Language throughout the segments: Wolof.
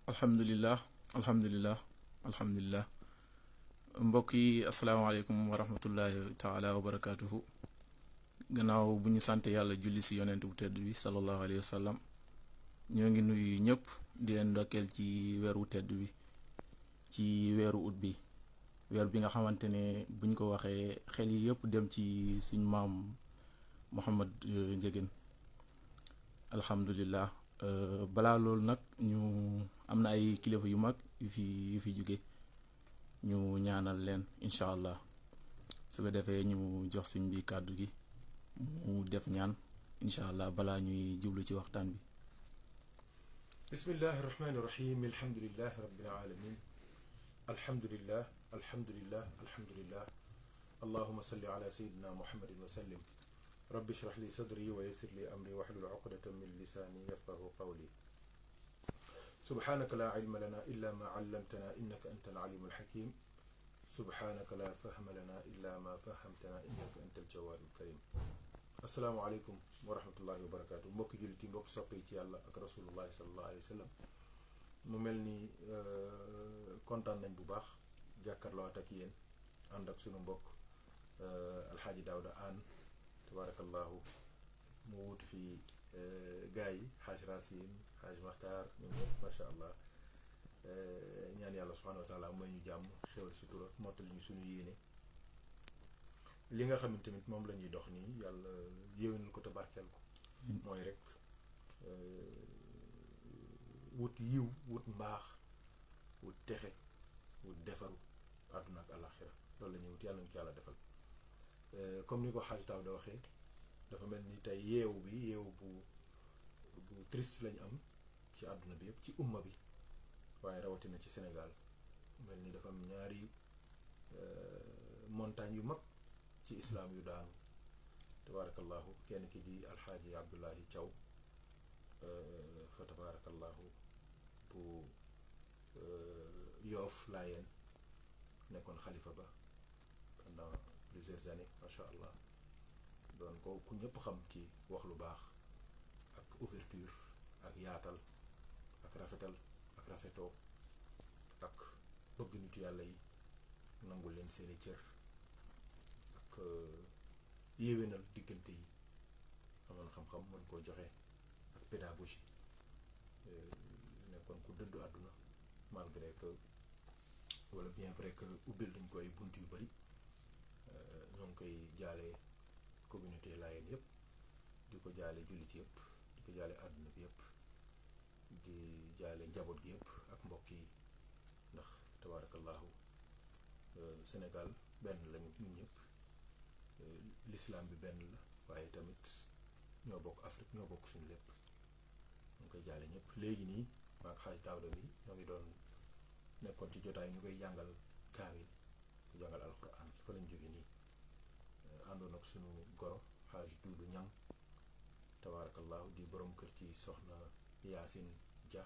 alhamdulillah alhamdulillah alhamdulillah mbokk yi asalaamaaleykum wa rahmatullahi taala wa barakaatuhu. gannaaw bu ñu sant yàlla julli si yonent bu tedd bi sallallahu alayhi wa sallam, ñoo ngi nuyu ñëpp di leen ndokkeel ci weeru tedd bi, ci weeru ut bi, weer bi nga xamante ne buñ ko waxee xel yi yëpp dem ci suñ maam Mouhamad Ndiéguène. alhamdulillah. balaa loolu nag ñu am na ay kilifa yu mag yu fi jóge, ñu ñaanal leen incha allah. su ko defee ñu jox sëñ bi kàddu gi mu def ñaan incha allah balaa ñuy jublu ci waxtaan bi. bismillahi irrahmani irrahim alhamdulilahi rabbil alamin alhamdulillah alhamdulillah alhamdulillah allahuma salli ala sayidina muhammadin wa sallim rabbi shrah li sadri wa yassir li amri wahlul uqdatan min lisani yafqahu qawli subhanaka la ilma lana illa ma allamtana innaka anta alalimul hakim subhanaka la fahma lana illa ma fahamtana innaka anta aljawwadul karim. assalaamu aleykum wa rahmatullahi wa barakatuh. mbokki jullit yi, mbokki soppe yi ci yàlla ak rasulullahi sallallahu alayhi wa sallam. mu mel ni kontaan nañ bu baax jàkkarloowaat ak yéen, ànd ak sunu mbokk alxaaji Daawda Aan tabarakallahu, mu wut fi gaa yi xaaj Racine, xaaj Maxtaar, ñun ñëpp macha allah. ñaan yàlla subhanahu wa taala mooy ñu jàmm, xewal sutura, mottali ñu suñu yéene. li nga xam ne tamit moom la ñuy dox nii yàlla yéwénal ko te barkeel ko. mooy rek wut yiw, wut mbaax, wut texe, wut defaru àdduna ak àllaxira. loolu la ñuy wut, yàlla nañu ko yàlla defal. comme ni ko xaaj Taaw da waxee, dafa mel ni tey yeewu bu triste lañu am ci àdduna bi yëpp, ci umma bi, waaye rawatina ci Sénégal. mel ni dafa am ñaari montagne yu mag ci islaam yu daanu tabarakallahu. kenn ki di alxaaji Abdullahi Thiaw fa tabarakallahu bu Yoof Laayeen, nekkoon xalifa ba pendant plusieurs années macha allah. doon ko ku ñëpp xam ci wax lu baax ak ouverture ak yaatal ak rafetal ak rafetoo ak bëgg nitu yàlla yi, nangu leen seeni cër ak yéwénal diggante yi. amoon xam-xam mën koo joxe ak pédagogie. nekkoon ku dëddu àdduna, malgré que wala bien vrai que ubbil dañ koy bunt yu bari. ñoo ngi koy jaale communauté Laayeen yëpp, di ko jaale jullit yëpp, di ko jaale àdduna bi yëpp, di jaale njaboot gi yëpp ak mbokk yi. ndax tabarakallahu Sénégal benn lañu ñun ñëpp, l'islam bi benn la, waaye tamit ñoo bokk Afrique, ñoo bokk suñu lépp. ñu ngi koy jaale ñëpp. léegi nii maag xaaj Daawda mi ñoo ngi doon nekkoon ci jotaay ñu koy jàngal kaamil, ku jàngal alquran, fa lañ jóge nii. àndoon ak sunu goro xaaj Duudu Ñang tabarakallahu, di borom kër ci soxna Yaasin Dia,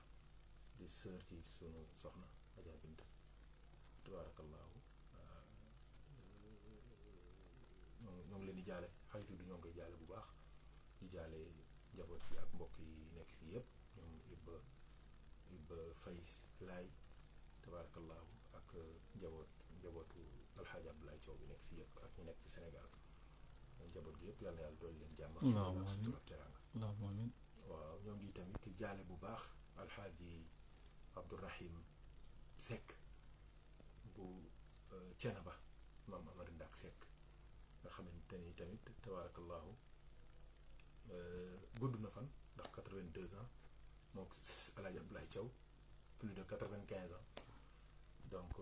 di sœur ci sunu soxna Aja Binta tabarakallahu. ñoo ngi leen di jaale xaaj Duudu, ñoo ngi koy jaale bu baax. di jaale njaboot yi ak mbokk yi nekk fii yëpp, ñoom Ibba Fay Laay tabarakallahu, ak njabootu alxaaji Abdoulaye Thiaw bi nekk fii yëpp, ak ñu nekk ci Sénégal. njaboot gi yëpp yal na yàlla dool leen jàmm ak sutura ak teraanga. waaw ñoo ngi tamit jaale bu baax alxaaji Abdourahim Seck bu Cenaba, maam Amar Ndak Seck, nga xamante ni tamit tabarakallahu gudd na fan, ndax 82 ans moo ko alxaaji Abdoulaye Thiaw plus de 95 ans. donc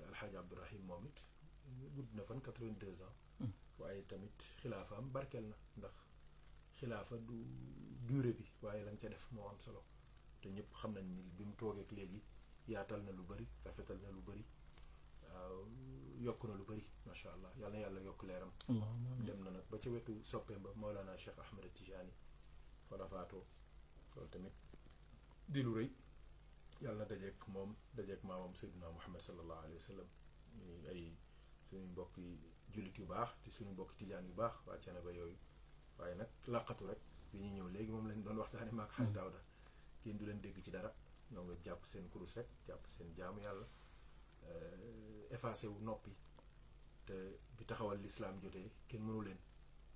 alxaaji Abdourahim moom it gudd na fan 82 ans. waaye tamit xilaafaam barkeel na, ndax xilaafa du durée bi, waaye lañ ca def moo am solo. te ñëpp xam nañ ni bi mu toogeek léegi yaatal na lu bari, rafetal na lu bari, waaw yokk na lu bari macha allah. yal na yàlla yokk leeram. dem na nag ba ca wetu soppeem ba Mawlana Cheikh Ahmed Tijaani fa la faatoo. loolu tamit di lu rëy. yàlla na dajeek moom, dajeek maamam Seydina Muhammad sallallahu alayhi wa sallam. ñuy ay suñu mbokk yi jullit yu baax, di suñu mbokk tijaan yu baax waa Ceneba yooyu. waaye nag làqatu rek bi ñuy ñëw léegi moom lañ doon waxtaane maak xaaj Daawda kenn du leen dégg ci dara ñoo nga jàpp seen kurus rek jàpp seen jaamu yàlla effacé wu noppi te bi taxawal lislaam jotee kenn mënu leen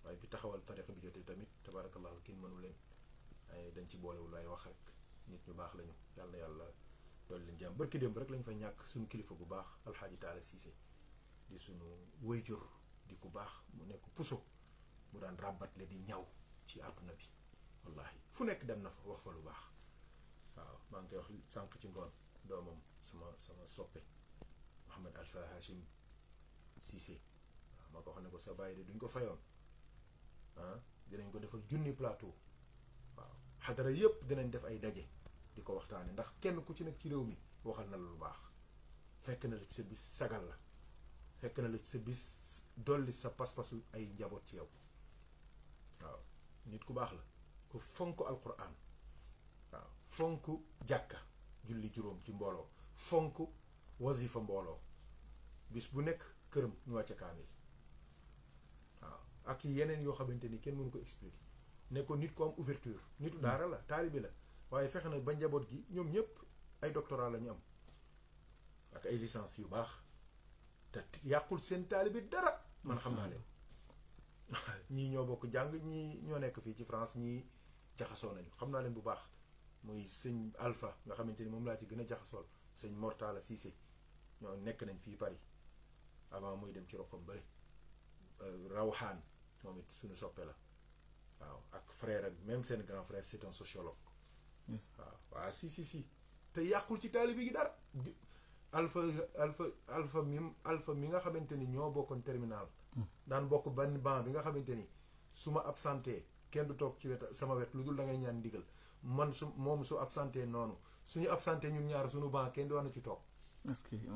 waaye bi taxawal tarixa bi jotee tamit tabarakallahu kenn mënu leen ay dañ ci boolewul ay wax rek nit ñu baax lañu yàlla na yàlla dool leen jàmm barki démb rek lañ fa ñàkk suñu kilifa gu baax alxaaji Taala Siise di suñu wéyjur di ku baax mu nekk puso mu daan ràbbatle di ñaw ci àdduna bi wallahi fu nekk dem na fa wax fa lu baax waaw maa ngi koy wax sànq ci ngoon doomam sama soppe Mohamed Alpha Hachim Cissé waaw maa ko wax ne ko sa bàyyi de duñ ko fayoon dinañ ko defal junni plateau waaw xadara yëpp dinañ def ay daje di ko waxtaane ndax kenn ku ci nekk ci réew mi waxal na la lu baax fekk na la ci sa bis sagal la fekk na la ci sa bis dolli sa pas-pasu ay njaboot ci yow waaw nit ku baax la ku fonk alquran waaw fonk jàkka julli juróom ci mbooloo fonk wasifa mbooloo bis bu nekk këram ñu wàcce kaamil waaw ak yeneen yoo xamante ni kenn mënu ko expliquer ne ko nit ko am ouverture nitu daara la taalibi la waaye fexe na ba njaboot gi ñoom ñëpp ay doctorat la ñu am ak ay licence yu baax te yàqul seen taalibi dara man xam naa leen ñii ñoo bokk jàng ñii ñoo nekk fii ci France ñii jaxasoo nañu xam naa leen bu baax muy sëñ Alpha nga xamante ni moom laa ci gën a jaxasool sëñ Mortala Cissé ñoo nekk nañ fii Paris avant muy dem ci roxam bëri Rawhan moom it suñu soppe la waaw ak frère ak même seen grand frère c'est un sociologue waaw si te yàqul ci taalibi gi dara alpha mi nga xamante ni ñoo bokkoon terminal daan bokk benn banc bi nga xamante ni su ma absenté kenn du toog ci wet sama wet lu dul da ngay ñaan ndigal man moom su absenté noonu suñu absenté ñun ñaar suñu banc kenn du war na ci toog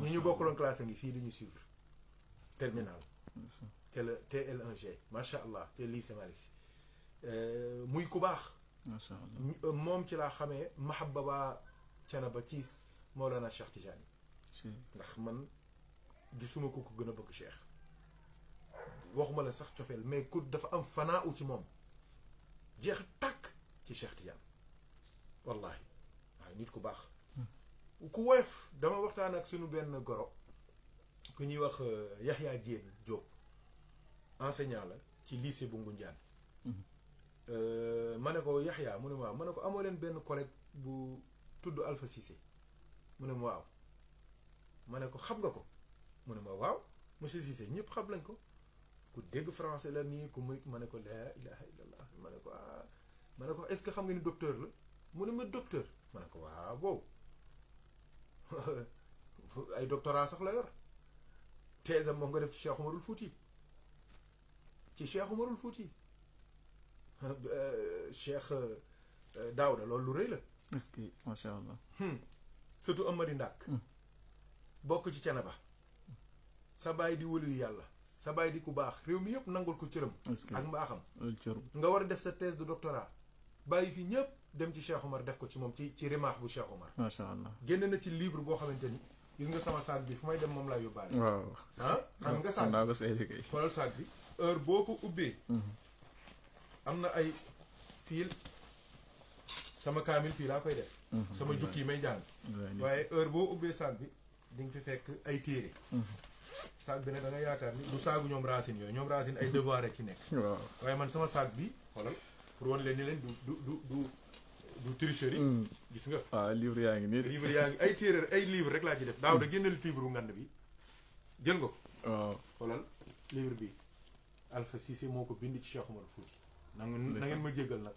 ñi ñu bokkaloon classe ngi fii di ñu suivre terminal te le TL1G macha allah te lycée Malick muy ku baax moom ci laa xamee mahabba ba Canaba ci Mawlana Cheikh Tijani ndax man gisuma ko gën a bëgg Cheikh waxuma la sax cofeel mais ku dafa am fanaa u ci moom jeex tàkk ci Cheikh Tidiane wallahi waaye nit ku baax ku woyof dama waxtaan ak suñu benn goro ku ñuy wax Yahya Diène Diop enseignant la ci lycée bu Ngoundiane ma ne ko Yahya mu ne waaw ma ne ko amoo leen benn collègue bu tudd Alpha Cissé mu ne ma waaw ma ne ko xam nga ko mu ne ma waaw monsieur Cissé ñëpp xam nañ ko ku dégg français la nii ku muy ma ne ko laa ilaha illallah ma ne ko ma ne ko est-ce que xam nga ni docteur la mu ne ma docteur ma ne ko waaw boobu ay doctorat sax la yor thèse am moom nga def ci Cheikh Umarul Fouti Cheikh Daouda loolu lu rëy la est-ce que macha allah surtout Amady Ndak bokk ci Canaba sa baay di wëlu yàlla sa baay di ku baax réew mi yëpp nangul ko cëram ak mbaaxam nga war a def sa thèse de doctorat bàyyi fi ñëpp dem ci Cheikh Omar def ko ci moom ci rimaax bu Cheikh Omar macha allah génn na ci livre boo xamante ni gis nga sama saag bi fu may dem moom laa yóbbaale waaw xam nga saag bi xoolal saag bi heure boo ko ubbee am na ay fiil sama kaamil fii laa koy def sama jukki yi may jàng waaye heure boo ubbee saag bi di nga fi fekk ay téere saag bi ne da nga yaakaar ni du saagu ñoom racine yooyu ñoom racine ay devoir rek ci nekk waaye man sama saag bi xoolal pour wan leen ni leen du tricherie gis nga waaw livre yaa ngi nii livre yaa ngi ay téere ay livre rek laa ci def daaw da génnal livre bu ngand bi jël nga ko waaw xoolal livre bi Alpha Cissé moo ko bind ci Cheikh Omar Fouti na ngeen ma jéggal nag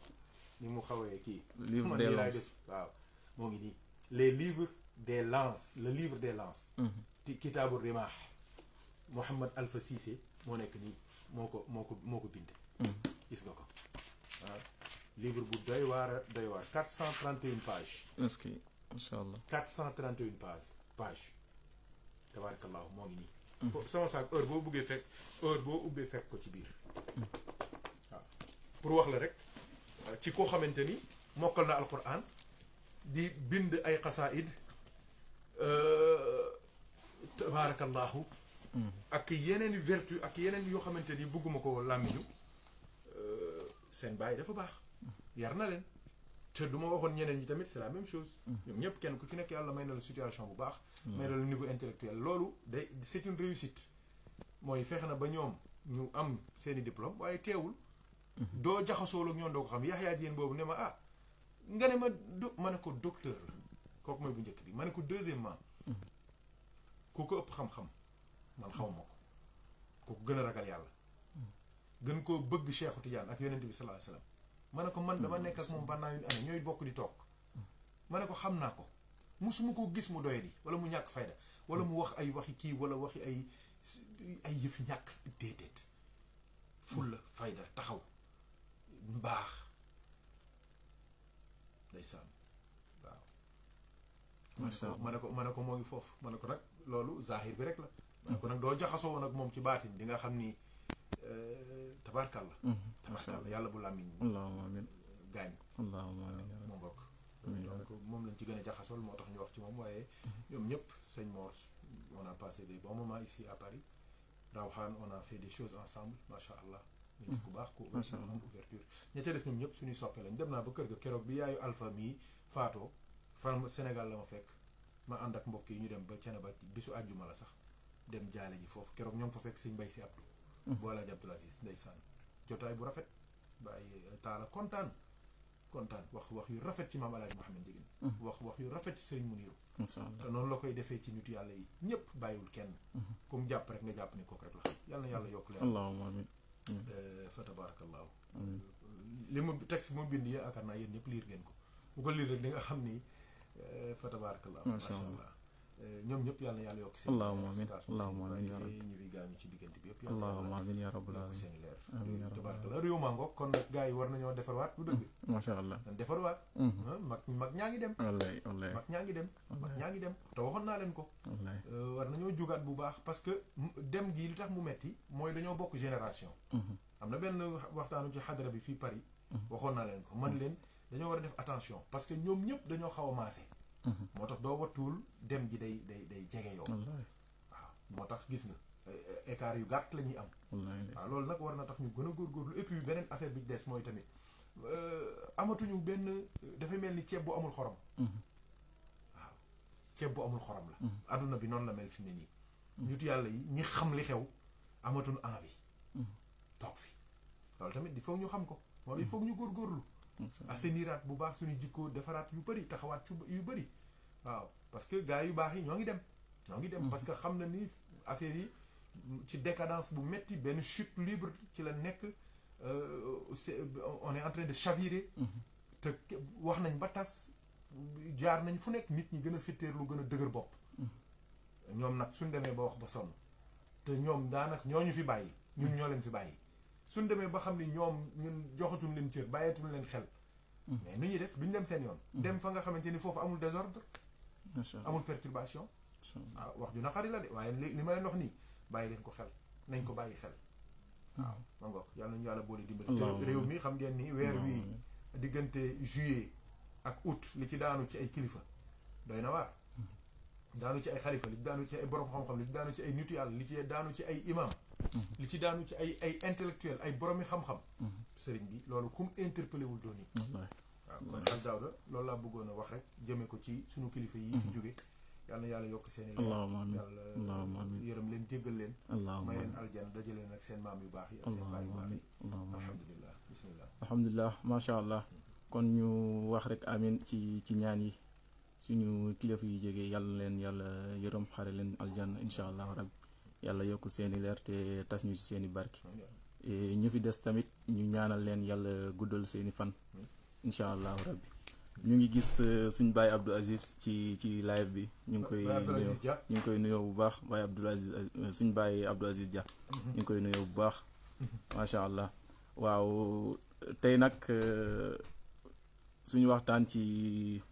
ni mu xawee kii livre des lances waaw moo ngi nii les livres des lances le livre des lances ti kitaabu rimaax Mouhamad Alpha Cissé moo nekk nii moo ko bind gis nga ko waaw livre bu doy waar 431 pages est-ce que macha allah 431 pages tabarakallahu moo ngi nii sama saak heure boo ubbee fekk ko ci biir waaw pour wax la rek ci koo xamante ni mokkal na alquran di bind ay xasaid tabarakallahu ak yeneen vertu ak yeneen yoo xamante ni bëgguma ko làmmiñu seen baay dafa baax yar na leen te du ma waxoon ñeneen ñi tamit c'est la même chose. ñoom ñëpp kenn ku ci nekk yàlla may na la situation bu baax. may na la niveau intellectuel loolu day c'est une réussite mooy fexe na ba ñoom ñu am seeni diplôme waaye teewul. doo jaxasoo ak ñoom doo ko xam Yaxya Diène boobu ne ma ah nga ne ma ne ko docteur la kooku mooy bu njëkk bi ma ne ko deuxièmement ku ko ëpp xam-xam man xaw ma ko kooku gën a ragal yàlla gën koo bëgg Cheikhu Tidiane ak yonent bi sallallahu alayhi wasallam ma ne ko man dama nekk ak moom pendant une année ñooy bokk di toog ma ne ko xam naa ko musuma ko gis mu doy di wala mu ñàkk fayda wala mu wax ay waxi kii wala waxi ay yëf ñàkk déedéet fulla fayda taxaw mbaax ndeysaan waaw ma ne ko moo ngi foofu ma ne ko nag loolu zahir bi rek la ma ne ko nag doo jaxasoo woon ak moom ci baatin di nga xam ni tabarkalla yàlla bu làmmiñ allahumma amin gaañ allahumma amin moo bokk donc moom lañ ci gën a jaxasool moo tax ñu wax ci moom waaye ñoom ñëpp sëñ Mor on a passé des bons moments ici à Paris Rawhan on a fait des choses ensemble macha allah ñu ku baax ku am ouverture ña ca des ñoom ñëpp suñuy soppe lañ dem naa ba kër ga keroog bi yaayu Alpha mii faatoo fan Sénégal la ma fekk ma ànd ak mbokk yi ñu dem ba cene ba bisu àjjuma la sax dem jaale ji foofu keroog ñoo ngi fa fekk sëñ Mbay Si Abdou boolaa ji Abdoul Aziz ndeysaan jotaay bu rafet bàyyi taala kontaan wax yu rafet ci maam Alaaji Mouhamed Ndieguene wax yu rafet ci sëriñ Muniru te noonu la koy defee ci nitu yàlla yi ñëpp bàyyiwul kenn comme jàpp rek nga jàpp ni kooku rek la xam yàlla na yàlla yokk leen allahumma amin fa tabarakallahu li mu texte mu bind yaakaar naa yéen ñëpp liir ngeen ko bu ko liir rek di nga xam ni fa tabarakallahu masha allah ñoom ñëpp yàlla na yàlla yokk seen allahumma amin allahumma amin ya rabbi ñu fi gaañu ci diggante bi yëpp allahumma amin ya rabbal alamin seen leer tabarakallah réew maa ngoog kon nag gars yi war nañoo defarwaat bu dëgg masha allah dañ defarwaat mag ñaa ngi dem wallahi mag ñaa ngi dem te waxoon naa leen ko war nañoo jugaat bu baax parce que dem gi li tax mu metti mooy dañoo bokk génération am na benn waxtaanu ci xadara bi fii Paris waxoon naa leen ko man leen dañoo war a def attention parce que ñoom ñëpp dañoo xaw a maase moo tax doo wattuwul dem ji day jege yow waaw moo tax gis nga écart yu gàtt la ñuy am waaw loolu nag war na tax ñu gën a góorgóorlu et puis beneen affaire bi des mooy tamit amatuñu benn dafay mel ni ceeb bu amul xorom waaw ceeb bu amul xorom la adduna bi noonu la mel fi mu ne nii ñutu yàlla yi ñi xam li xew amatuñu envie toog fi loolu tamit il faut ñu xam ko moom il faut ñu góorgóorlu assainiraat bu baax suñu jikko defaraat yu bëri taxawaat yu bëri waaw parce que gars yu baax yi ñoo ngi dem parce que xam na ni affaire yi ci décadence bu metti benn chute libre ci la nekk on est en train de chavirer te wax nañ ba tas jaar nañ fu nekk nit ñi gën a fitteerlu gën a dëgër bopp ñoom nag suñ demee ba wax ba sonn te ñoom daanaka ñoo ñu fi bàyyi ñun ñoo leen fi bàyyi suñ demee ba xam ni ñoom ñun joxatuñ leen cër bàyyeetuñ leen xel mais nu ñuy def duñ dem seen yoon dem fa nga xamante ni foofu amul désordre amul perturbation waaw wax ju naqari la de waaye li ma leen wax nii bàyyi leen ko xel nañ ko bàyyi xel waaw ma ngoog yàlla nañu yàlla boole dimbali te réew mi xam ngeen ni weer wii diggante juillet ak août li ci daanu ci ay kilifa doy na waar daanu ci ay xalifa li ci daanu ci ay borom xam-xam li ci daanu ci ay nitu yàlla li ci daanu ci ay imam li ci daanu ci ay intellectuel ay boromi xam-xam sëriñ bi loolu kum interpellé wul doon yi waaw kon xal Daawda loolu laa bëggoon a wax rek jëme ko ci sunu kilifa yi fi jóge yàlla na yàlla yokk seeni leer yàlla yërëm leen jéggal leen may leen aljana dajale leen ak seen maam yu baax yi ak seen baay yu baax yi alhamdulilah bismillah alhamdulilah macha allah kon ñu wax rek amin ci ñaan yi suñu kilifa yi jógee yàlla leen yàlla yërëm xare leen aljana insha allahu rabbi yàlla yokk seeni leer te tas ñu ci seeni barki ñu fi des tamit ñu ñaanal leen yàlla guddal seeni fan insha allahu rabbi ñu ngi gis suñ Baye Abdou Aziz ci live bi ñu ngi koy nuyoo bu baax Baye Abdou Aziz suñ Baye Abdou Aziz Dia ñu ngi koy nuyoo bu baax macha allah waaw tey nag suñu waxtaan ci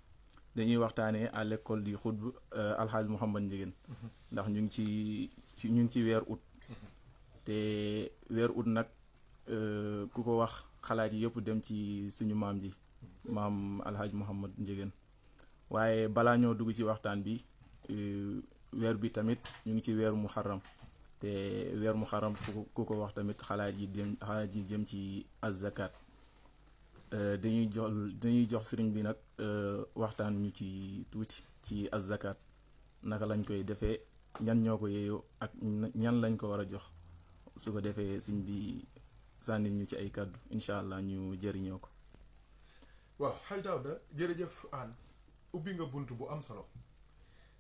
dañuy waxtaanee à l'école du Khoudb Alhaaj Mouhamed Ndieguene ndax ñu ngi ci weer août te weer août nag ku ko wax xalaat yi yëpp dem ci suñu maam ji maam Alhaaj Mouhamed Ndieguene waaye balaa ñoo dugg ci waxtaan bi weer bi tamit ñu ngi ci weeru muharram te weeru muharram ku ko wax tamit xalaat yi jëm ci az-zakat dañuy jox sëriñ bi nag waxtaan ñu ci tuuti ci az-zakat naka lañ koy defee ñan ñoo ko yeeyoo ak ñan lañ ko war a jox su ko defee sëriñ bi sànnil ñu ci ay kàddu incha allah ñu jëriñoo ko. waaw xaj Daawda jërëjëf Hann ubbi nga bunt bu am solo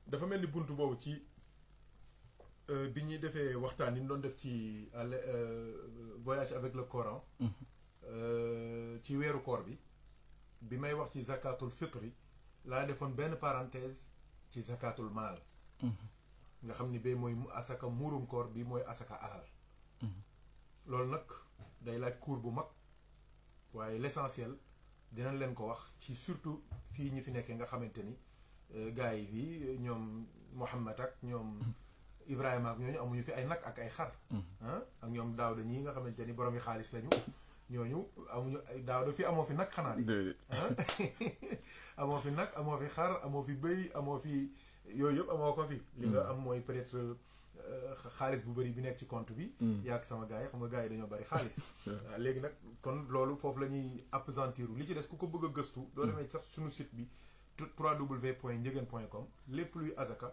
dafa mel ni bunt boobu ci bi ñuy defee waxtaan yi ñu doon def ci voyage avec le Coran ci weeru koor bi may wax ci zakatul fitri laa defoon benn parenthèse ci zakatul maal nga xam ni ba mooy asaka muurum koor bi mooy asaka alal loolu nag day laaj cours bu mag waaye l'essentiel dinañ leen ko wax ci surtout fii ñi fi nekkee nga xamante ni gars yi fii ñoom Mouhamad ak ñoom Ibrahima ak ñooñu amuñu fi ay nag ak ay xar ak ñoom Daawda ñii nga xamante ni borom yi xaalis lañu ñooñu amuñu ay Daawda fi amoo fi nag xanaa di amoo fi nag amoo fi xar amoo fi bëy amoo fi yooyu yëpp amoo ko fi li nga am mooy peut-être xaalis bu bëri bi nekk ci compte bi yaag sama gars yi xam nga gars yi dañoo bëri xaalis léegi nag kon loolu foofu la ñuy appesantir li ci des ku ko bëgg a gëstu doo demee sax suñu site bi www.ndiéguène.com lépp luy azaka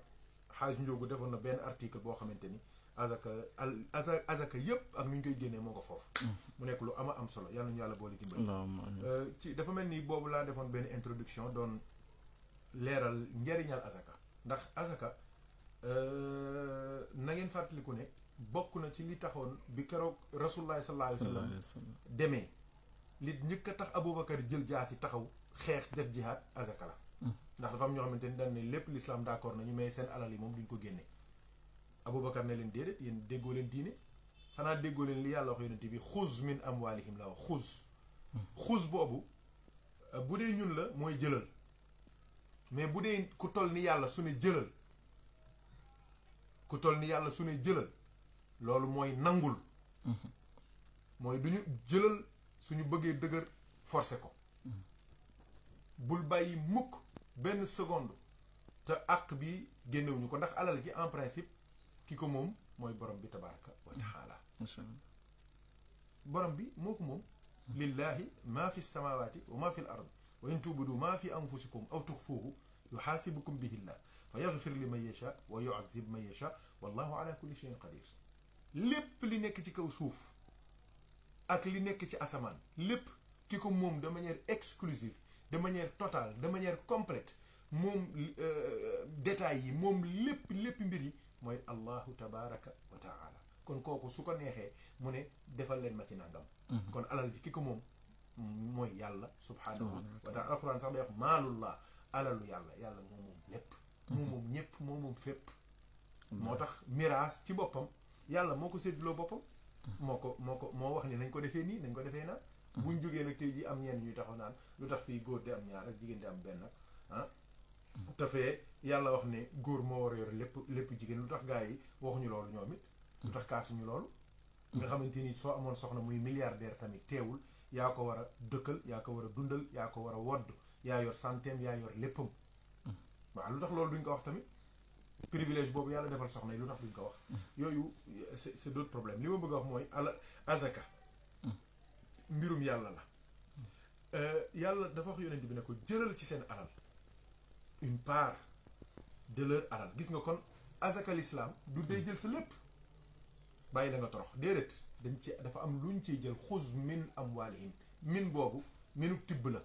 xaaj njóogu defoon na benn article boo xamante ni azaka yëpp ak nu ñu koy génnee moo ko foofu mu nekk lu am solo yàlla nañu yàlla boole dimbali ci dafa mel ni boobu laa defoon benn introduction doon leeral njariñal azaka ndax azaka na ngeen fàttaliku ne bokk na ci li taxoon bi keroog rasulullah sallallahu alayhi wa sallam demee li njëkk a tax Aboubacar jël jaasi taxaw xeex def jihaad azaka la ndax dafa am ñoo xamante ni dañ ne lépp l'islam d'accord nañu mais seen alal yi moom duñ ko génne Aboubacar ne leen déedéet yéen déggoo leen diine xanaa déggoo leen li yàlla wax yonent bi xuz min amwalihim la wax xuz boobu bu dee ñun la mooy jëlal mais bu dee ku toll ni yàlla su ne jëlal ku toll ni yàlla su ne jëlal loolu mooy nangul mooy duñu jëlal suñu bëggee dëgër forcé ko bul bàyyi mukk benn seconde te àq bi génnewuñu ko ndax alal ji en principe ki ko moom mooy borom bi tabaraka wa taala borom bi moo ko moom lillahi maa fi samawati wa maa fi l ard wa in tubdu maa fi anfusikum aw tuxfuuhu yuxaasibukum bihi llah fa yaxfir li man yasha wa yuazib man yasha wallahu ala kulli shay'in qadir lépp li nekk ci kaw suuf ak li nekk ci asamaan lépp ki ko moom de manière exclusive de manière totale de manière complète moom détails yi moom lépp mbir yi mooy allahu tabaraka wa taala kon kooku su ko neexee mu ne defal leen ma ci nangam kon alal ji ki ko moom mooy yàlla subhanahu wa taala alquran sax day wax maalullah alalu yàlla moom lépp moom ñépp moom fépp moo tax miraas ci boppam yàlla moo ko séddloo boppam moo wax ni nañ ko defee nii nañ ko defee naa buñ jógee nag tey ji am ñenn ñuy taxaw naan lu tax fii góor di am ñaar ak jigéen di am benn te fee yàlla wax ne góor moo war a yor lépp jigéen lu tax gaa yi waxuñu loolu ñoom it lu tax kaasuñu loolu nga xamante ni soo amoon soxna muy milliardaire tamit teewul yaa ko war a dëkkal yaa ko war a dundal yaa ko war a wodd yaa yor santeem yaa yor léppam waaw lu tax loolu duñ ko wax tamit privilège boobu yàlla defal soxna yi lu tax duñ ko wax yooyu c'est d'autres problèmes li ma bëgg a wax mooy azaka mbirum yàlla la yàlla dafa wax yonent bi ne ko jëlal ci seen alal une part de leur alal gis nga kon azaka l'islam du day jël sa lépp bàyyi la nga torox déedéet dafa am luñ ciy jël xuz min amwalihim min boobu minu tibb la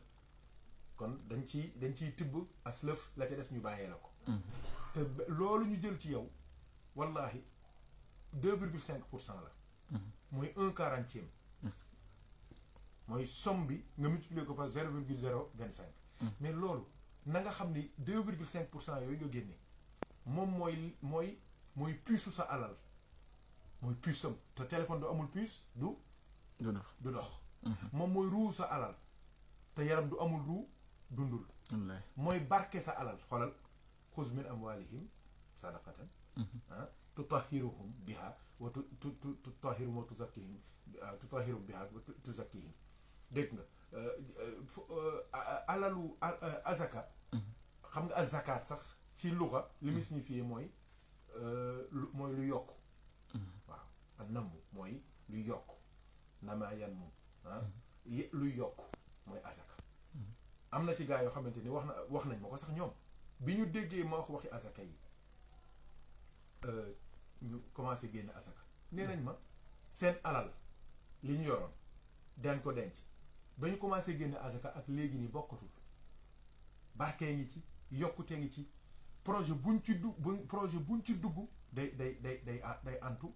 kon dañ ciy tibb aslëf la ca des ñu bàyyee la ko te loolu ñu jël ci yow wallahi 2,5% la mooy 1/40 mooy somme bi nga multiplier ko par 0,025 mais loolu na nga xam ni 2,5% yooyu nga génne moom mooy puce sa alal mooy puce am te téléphone du amul puce du dox moom mooy ruu sa alal te yaram du amul ruu dundul mooy barke sa alal xoolal xuz min amwalihim sadaqatan tutahhiruhum biha wa tutahhiruhum wa tutahhiruhum biha wa tuzakkihim dégg nga alalu azaka xam nga azakaat sax ci luxa li muy signifié mooy lu yokk waaw ak namm mooy lu yokk nama yan mu luy yokk mooy am na ci gaa yoo xamante ni wax nañ ma ko sax ñoom bi ñu déggee ma wax waxi asaka yi ñu commencé génn asaka nee nañ ma seen alal li ñu yoroon den ko denc ba ñu commencé génn asaka ak léegi ni bokkatul barkee ngi ci yokkute ngi ci projet buñ ci dugg day antu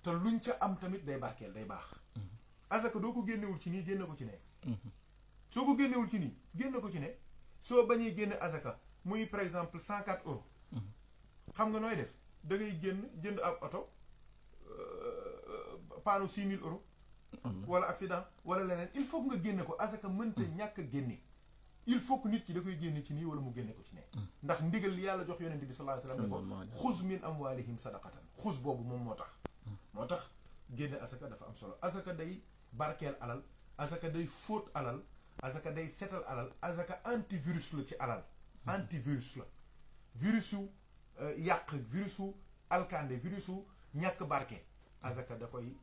te luñ ca am tamit day barkeel day baax asaka doo ko génnewul ci nii génne ko ci ne soo ko génnewul ci nii génne ko ci ne soo bañee génne asaka muy par exemple 104 euros xam nga nooy def da ngay jënd ab oto paanu 6000 euros wala accident wala leneen il faut que nga génne ko asaka mënta ñàkk a génne il faut que nit ki da koy génne ci nii wala mu génne ko ci ne ndax ndigal li yàlla jox yonent bi sallallahu alayhi wasallam ko xuz min amwalihim sadaqatan xuz boobu moom moo tax génne asaka dafa am solo asaka day barkeel alal asaka day fóot alal asaka day setal alal asaka antivirus la ci alal antivirus la virusu yàq virusu alkande virusu ñàkk barke asaka da koy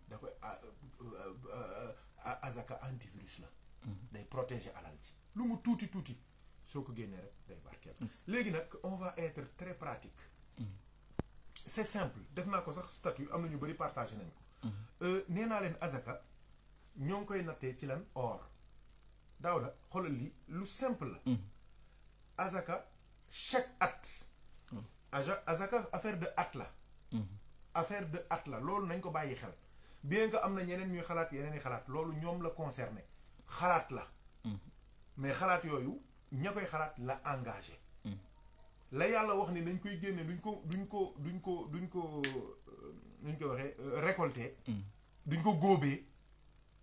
asaka antivirus la day protéger alal ci lu mu tuuti soo ko génnee rek day barkeel léegi nag on va être très pratique c'est simple def naa ko sax statut am na ñu bari partagé nañ ko nee naa leen azaka ñoo ngi koy nattee ci lan or Daouda xoolal li lu simple la azaka chaque at azaka affaire de at la affaire de at la loolu nañ ko bàyyi xel bien que am na ñeneen ñuy xalaat yeneen i xalaat loolu ñoom la concerné xalaat la mais xalaat yooyu ña koy xalaat la engagé la yàlla wax ni nañ koy génne duñ ko waxee récolter duñ ko góobee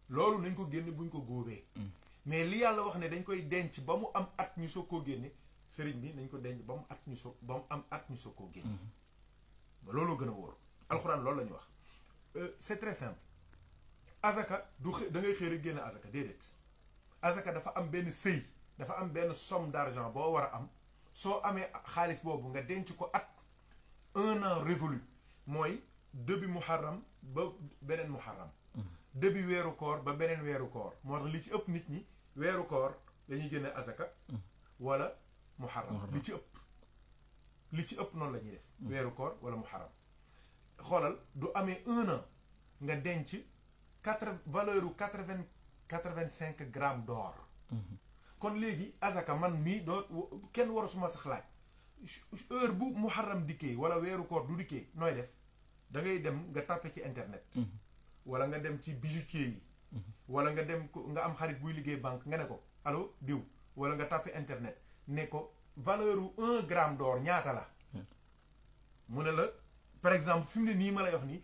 loolu nañ ko génne buñ ko góobee mais li yàlla wax ne dañ koy denc ba mu am at ñu soog koo génne sëriñ bi nañ ko denc ba mu am at ñu soog koo génne looloo gën a wóor alxuraan loolu la ñu wax c'est très simple azaka du da ngay xëy rek génne azaka déedéet azaka dafa am benn sëy dafa am benn somme d'argent boo war a am soo amee xaalis boobu nga denc ko at 1 an révolu mooy début muharram ba beneen muharram début weeru koor ba beneen weeru koor moo tax li ci ëpp nit ñi weeru koor dañuy génne azaka wala muharram li ci ëpp noonu la ñuy def weeru koor wala muharram xoolal du amee 1 an nga denc valeur u 85 grammes d'or kon léegi azaka man mii doo kenn waru suma sax laaj heure bu muharram dikkee wala weeru koor du dikkee nooy def da ngay dem nga tàppe ci internet wala nga dem ci bijoutier yi wala nga dem nga am xarit buy liggéey banque nga ne ko allo diw wala nga tàppe internet ne ko valeur u 1 gramme d'or ñaata la mu ne la par exemple fi mu ne nii ma lay wax nii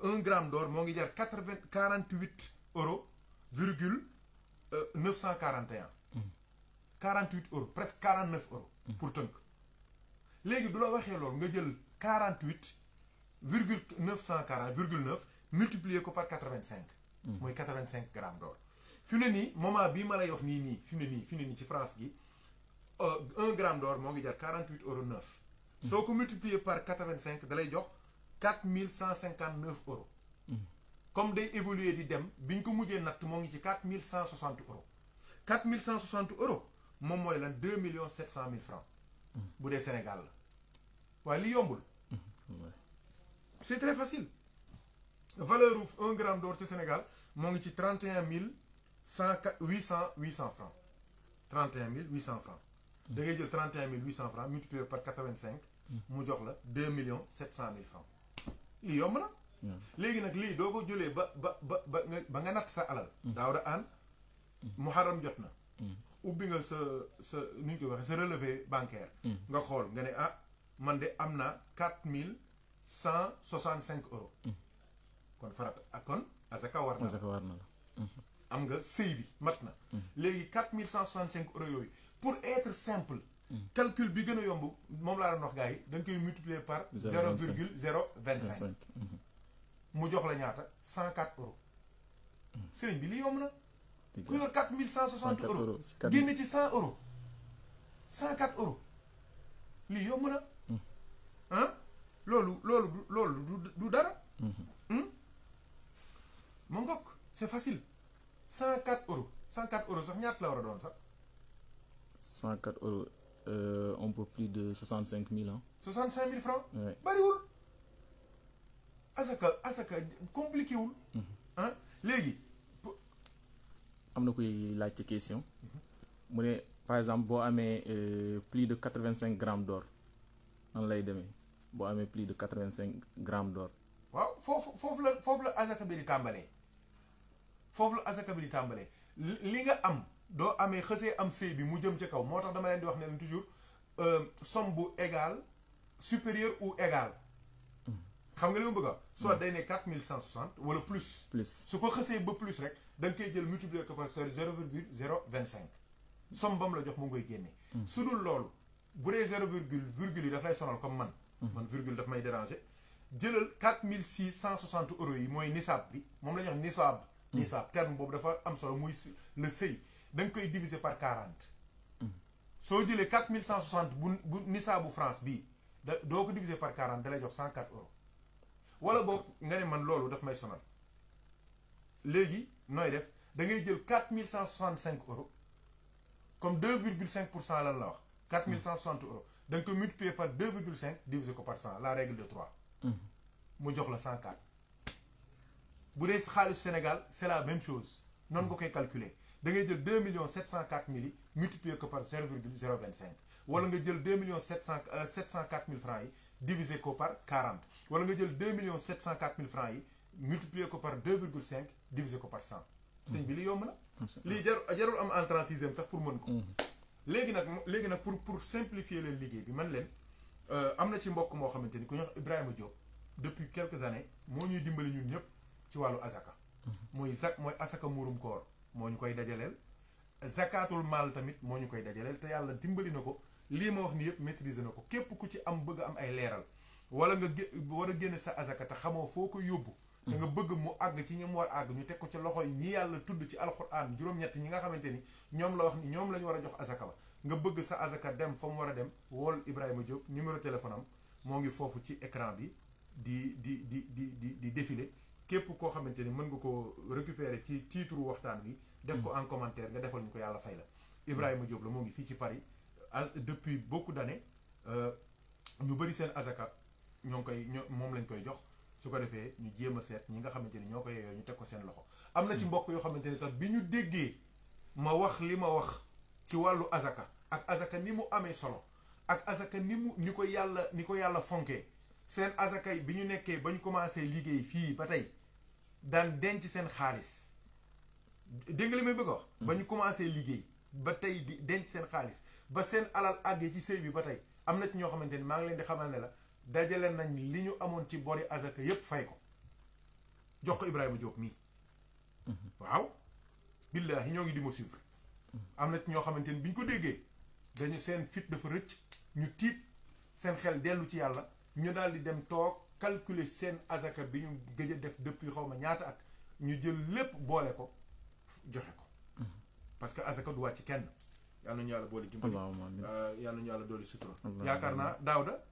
1 gramme d'or moo ngi jar 48 euros virgule 941 48 euros presque 49 euros pour tënk léegi du la waxee loolu nga jël 48 virgule 940 virgule 9 multiplier ko par 85 mooy 85 grammes d'or fi mu ne nii moment bii ma lay wax nii fi mu ne nii ci France gi 1 gramme d'or moo ngi jar 48 euros 9 soo ko multiplier par 85 da lay jox 4159 euros comme day évoluer di dem biñ ko mujjee natt moo ngi ci 4160 euros 4160 euros moom mooy lan 2 700 000 francs bu dee Sénégal la waaye li yombul c'est très facile valeur u 1 gramme d'or ci Sénégal moo ngi ci 31 800 francs 31 800 francs da ngay jël 31 800 francs multiplié par 85 mu jox la 2 700 000 francs lii yomb na léegi nag lii doo ko jëlee ba nga natt sa alal Daouda Anne muharram jot na ubbi nga sa nu ñu koy waxee sa relevé bancaire nga xool nga ne man de am na 4165 euros kon farata ak kon azaka war na la am nga sëy bi mat na léegi 4165 euros yooyu pour être simple calcul bi gën a yomb moom laa doon wax gars yi da nga koy multiplier par 0,025 mu jox la ñaata 104 euros sëriñ bi li yomb na ku yor 4160 euros génn ci 100 euros 104 euros lii yomb na loolu du dara ma ngokk c'est facile 104 euros 104 euros sax ñaata la war a doon sax 104 euros un peu plus de 65 000 hein. 65 000 francs. Ouais. bariwul asaka compliqué wul. ah léegi. am na kuy laaj ci question mu ne par exemple boo amee plus de 85 grammes d'or nan lay demee boo amee plus de 85 grammes d'or. waaw foofu la asaka bi di tàmbalee li nga am doo amee xësee am sëy bi mu jëm ca kaw moo tax dama leen di wax ne leen toujours somme bu égale supérieur ou égal xam nga li ma bëgg a soit day ne 4160 wala plus su ko xësee ba plus rek da nga koy jël multiplier ko par 0,025 somme ba mu la jox mu ngi koy génne su dul loolu bu dee virgule yi daf lay sonal comme man virgule daf may déranger jëlal 4660 euros yi mooy nisaab bi moom la ñuy wax nisaab terme boobu dafa am solo muy le seuil da nga koy diviser par 40 soo jëlee 4160 bu nisaabu France bii doo ko diviser par 40 da lay jox 104 euros wala boog nga ne man loolu daf may sonal léegi nooy def da ngay jël 4165 euros comme 2,5% lan la wax 4160 euros da nga koy multiplier par 2,5 diviser ko par 100 la règle de 3 mu jox la 104 bu dee xaalis Sénégal c'est la même chose noonu nga koy calculer da ngay jël 2 704 000 yi multiplier ko par 0,025 wala nga jël 2 704 000 francs yi diviser ko par 40 wala nga jël 2 704 000 francs yi multiplier ko par 2,5 diviser ko par 100 sëñ bi li yomb na lii jarul am entrée en sixième sax pour mën ko léegi nag pour simplifier leen liggéey bi man leen am na ci mbokk moo xamante ni ku ñuy wax Ibrahima Diop depuis quelques années moo ñuy dimbali ñun ñëpp ci wàllu azaka mooy asaka muurum koor moo ñu koy dajaleel zakatul maal tamit moo ñu koy dajaleel te yàlla dimbali na ko lii ma wax ni yëpp maîtriser na ko képp ku ci am bëgg am ay leeral wala nga war a génne sa azaka te xamoo foo ko yóbbu te nga bëgg mu àgg ci ñi mu war àgg ñu teg ko ci loxoy ñi yàlla tudd ci alxuraan juróom-ñett ñi nga xamante ni ñoom la wax ni ñoom la ñu war a jox azaka ba nga bëgg sa azaka dem fa mu war a dem wool Ibrahima Diop numéro téléphone am moo ngi foofu ci écran bi di défilé képp koo xamante ni mën nga ko récupérer ci titre waxtaan bi def ko en commentaire nga defal ñu ko yàlla fay la Ibrahima Diop la moo ngi fii ci Paris depuis beaucoup d'années ñu bëri seen azaka moom lañ koy jox su ko defee ñu jéem a seet ñi nga xamante ni ñoo ko yeyoo ñu teg ko seen loxo am na ci mbokk yoo xamante ni sax bi ñu déggee ma wax li ma wax ci wàllu azaka ak azaka ni mu amee solo ak azaka ni ko yàlla fonkee seen azaka yi bi ñu nekkee ba ñu commencé liggéey fii ba tey daan denc seen xaalis dégg nga li may bëgg a wax ba ñu commencé liggéey ba tey di denc seen xaalis ba seen alal àggee ci sëy bi ba tey am na ci ñoo xamante ni maa ngi leen di xamal ne la dajale nañ li ñu amoon ci bori azaka yépp fay ko jox ko Ibrahima Diop mii waaw billaahi ñoo ngi di ma suivre am na ci ñoo xamante ni bi ñu ko déggee dañu seen fit dafa rëcc ñu tiit seen xel dellu ci yàlla ñu daal di dem toog calculer seen azaka bi ñu gëj a def depuis xaw ma ñaata at ñu jël lépp boole ko joxe ko parce que azaka du wàcc kenn yal nañu yàlla boole dimbali yal nañu yàlla doole sutura yaakaar naa Daouda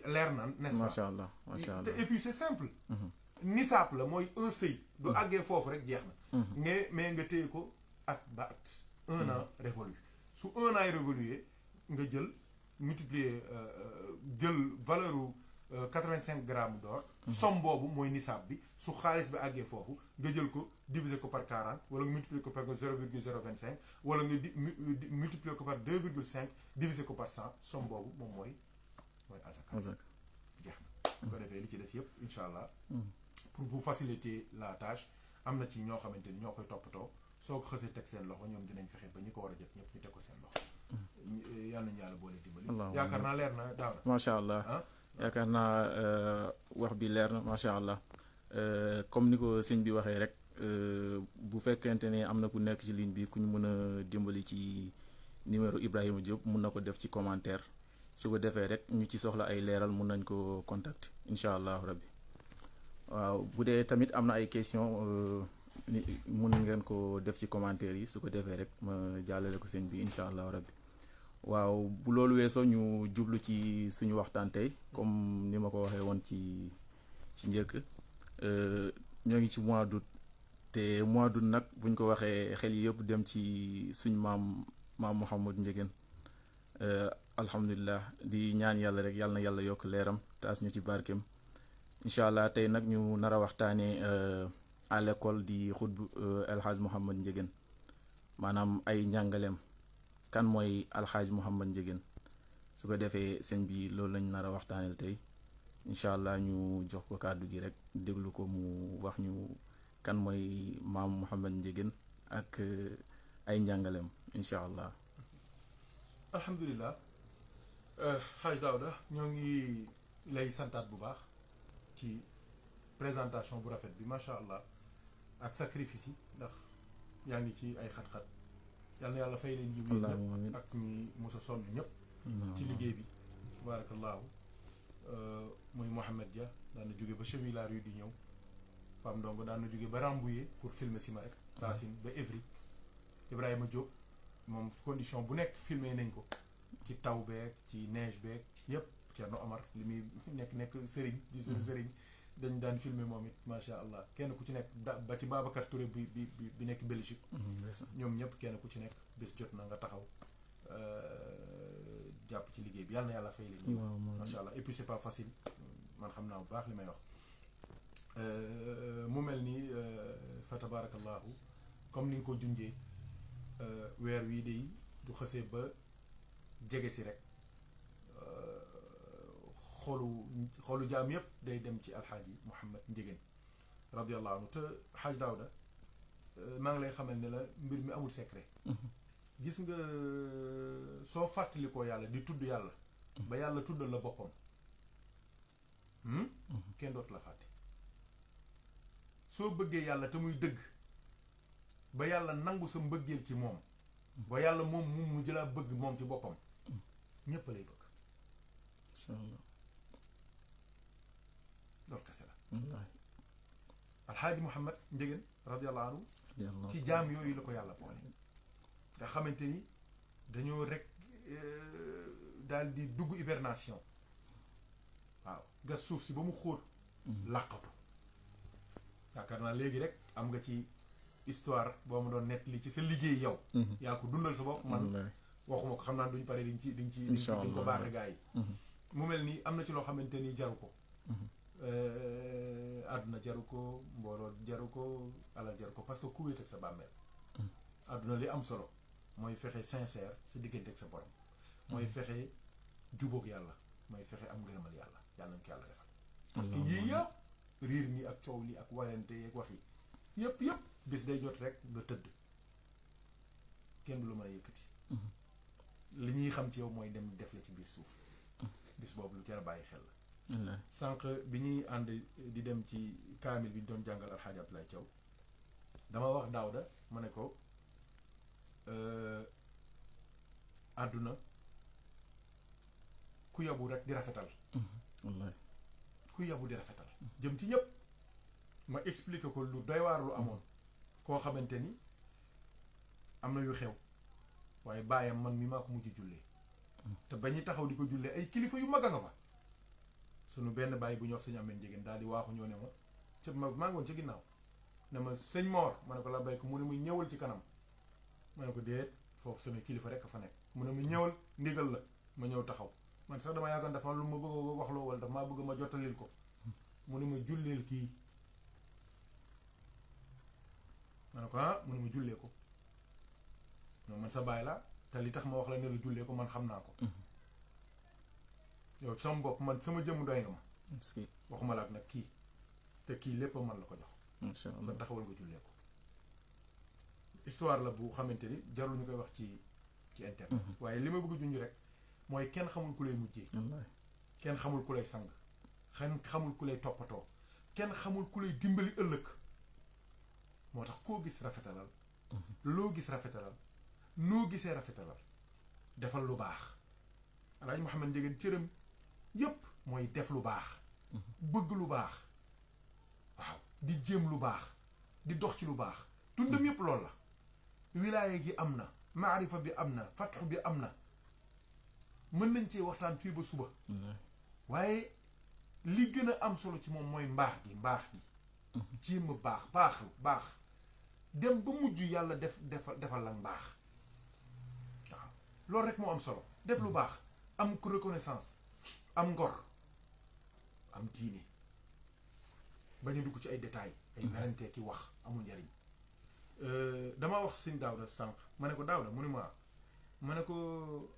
leer na n'est-ce pas macha allah et puis c'est simple nisaab la mooy un seuil du àggee foofu rek jeex na mais nga téye ko at ba at 1 an révolu su 1 an révolué nga jël multiplier jël valeur u 85 grammes d'or somme boobu mooy nisaab bi su xaalis bi àggee foofu nga jël ko diviser ko par 40 wala nga multiplier ko par 0,025 wala nga multiplier ko par 2,5 diviser ko par 100 somme boobu moom mooy azaka jeex na su ko defee li ci des yëpp incha allah pour vous faciliter la tâche am na ci ñoo xamante ni ñoo koy toppatoo soo ko xësee teg seen loxo ñoom dinañ fexe ba ñi ko war a jot ñëpp ñu teg ko seen loxo yal nañu yàlla boole dimbali yaakaar naa leer na daaw macha allah yaakaar naa wax bi leer na macha allah comme ni ko sëñ bi waxee rek bu fekkente ne am na ku nekk ci ligne bi ku ñu mën a dimbali ci numéro Ibrahima Diop mun na ko def ci commentaire su ko defee rek ñu ci soxla ay leeral mun nañ ko contacter incha allahu rabbi waaw bu dee tamit am na ay question mun ngeen ko def ci commentaire yi su ko defee rek ma jàllale ko sëñ bi incha allahu rabbi waaw bu loolu weesoo ñu jublu ci suñu waxtaan tey comme ni ma ko waxee woon ci njëkk ñoo ngi ci mois d'août te mois d'août nag buñ ko waxee xel yi yëpp dem ci suñu maam Mouhamadou Ndiéguène alhamdulilah di ñaan yàlla rek yàlla na yàlla yokk leeram taas ñu ci barkeem incha allah tey nag ñu nar a waxtaanee à l'école di xutbu El Hadj Mouhamed Ndiéguène maanaam ay njàngaleem kan mooy El Hadj Mouhamed Ndiéguène su ko defee sëñ bi loolu lañ nar a waxtaaneel tey incha allah ñu jox ko kàddu gi rek déglu ko mu wax ñu kan mooy maam Mouhamed Ndiéguène ak ay njàngaleem incha allah. alhamdulilah Hadj Daouda ñoo ngi lay santaat bu baax ci présentation bu rafet bi macha allah ak sacrifice yi ndax yaa ngi ci ay xat-xat yal na yàlla fay leen jiw yi ñëpp ak ñi mos a sonn ñëpp ci liggéey bi tabaarakallaahu muy Mouhamed Dia daan na jóge ba Chemillard yu di ñëw Pam Ndongo daan na jóge ba Rambouillet pour filmer si ma rek Racine ba Évry Ibrahima Diop moom condition bu nekk filmé nañ ko ci taw beeg ci neige beeg yëpp Thierno Omar li muy nekk sëriñ di suñu sëriñ dañ daan filmé moom it macha allah kenn ku ci nekk ba ci Babacar Touré bi nekk Belgique ñoom ñëpp kenn ku ci nekk bés jot na nga taxaw jàpp ci liggéey bi yàlla na yàlla fay leen macha allah et puis c'est pas facile man xam naa bu baax li may wax mu mel ni fa tabarakallahu comme ni nga ko junjee weer wii de du xësee ba jege si rek xolu jaam yëpp day dem ci alxaaji Mouhamed Ndiéguène radiyallahu anhu te Hadj Daouda maa ngi lay xamal ne la mbir mi amul secret gis nga soo fàttalikoo yàlla di tudd yàlla ba yàlla tuddal la boppam kenn dootu la fàtte soo bëggee yàlla te muy dëgg ba yàlla nangu sa mbëggeel ci moom ba yàlla moom mu jëlaa bëgg moom ci boppam ñépp lay bëgg incha allah loolu kese la alxaaji Mouhamed Ndiéguène radiyallahu anhu ci jaam yooyu la ko yàlla boole nga xamante ni dañoo rek daal di dugg hibernation waaw gas suuf si ba mu xóot làqatu yaakaar naa léegi rek am nga ci histoire boo ma doon nett li ci sa liggéey yow yaa ko dundal sa bopp man waxuma ko xam naa duñ pare diñ ko baaxe gaa yi mu mel nii am na ci loo xamante ni jaru ko àdduna jaru ko mbooloo jaru ko alal jaru ko parce que ku wéet ak sa bàmmeel àdduna li am solo mooy fexe sincère sa diggante ak sa borom mooy fexe jubóog yàlla mooy fexe am ngërëmal yàlla yàlla nañ ko yàlla defal parce que yii yëpp riir mi ak coow li ak warante ak wax yi yëpp bis day jot rek nga tëdd kenn du la mën a yëkkati li ñuy xam ci yow mooy dem def la ci biir suuf bis boobu lu jar a bàyyi xel la sànq bi ñuy ànd di dem ci kaamil bi ñu doon jàngal alxaaji Abdoulaye Thiaw dama wax Daouda ma ne ko àdduna ku yabu rek di rafetal wallaay ku yabu di rafetal jëm ci ñëpp ma expliqué ko lu doy waar lu amoon koo xamante ni am na yu xew waaye baayam man mi maa ko mujj jullee te ba ñuy taxaw di ko jullee ay kilifa yu mag a nga fa sunu benn bàyyi bu ñu wax sëñ Ameen Ndiéguène daal di waaxu ñëw ne ma ca maa ngi woon ca ginnaaw ne ma sëñ Mor ma ne ko la béyko mu ne mu ñëwal ci kanam ma ne ko déet foofu samay kilifa rek a fa nekk mu ne mu ñëwal ndigal la ma ñëw taxaw man sax dama yàggoon dafa lu ma bëgg a wax loo wala dafa maa bëgg ma jottalil ko mu ne ma julleel kii ma ne ko mu ne ma jullee ko non man sa baay la te li tax ma wax la ne la jullee ko man xam naa ko yow sama bopp man sama jëmm doy nga ma waxuma la ak nag kii te kii lépp man la ko jox incha allah kon taxawal nga jullee ko histoire la bu xamante ni jarul ñu koy wax ci internet waaye li ma bëgg junj rek mooy kenn xamul ku lay mujjee kenn xamul ku lay sang kenn xamul ku lay toppatoo kenn xamul ku lay dimbali ëllëg moo tax koo gis rafetalal loo gis rafetalal noo gisee rafetalal defal lu baax Alaaji Mouhamed Ndiéguène cëram yépp mooy def lu baax bëgg lu baax waaw di jéem lu baax di dox ci lu baax dundam yépp lool la wilaaya gi am na maarifa bi am na fatxu bi am na mën nañ cee waxtaan fii ba suba waaye li gën a am solo ci moom mooy mbaax gi jéem a baax dem ba mujj yàlla defal la mbaax waaw loolu rek moo am solo def lu baax am reconnaissance am ngor am diine bañ a dugg ci ay détails ay werante ki wax amul njariñ dama wax sëñ Daawda sànq ma ne ko Daawda mu ne ma ne ko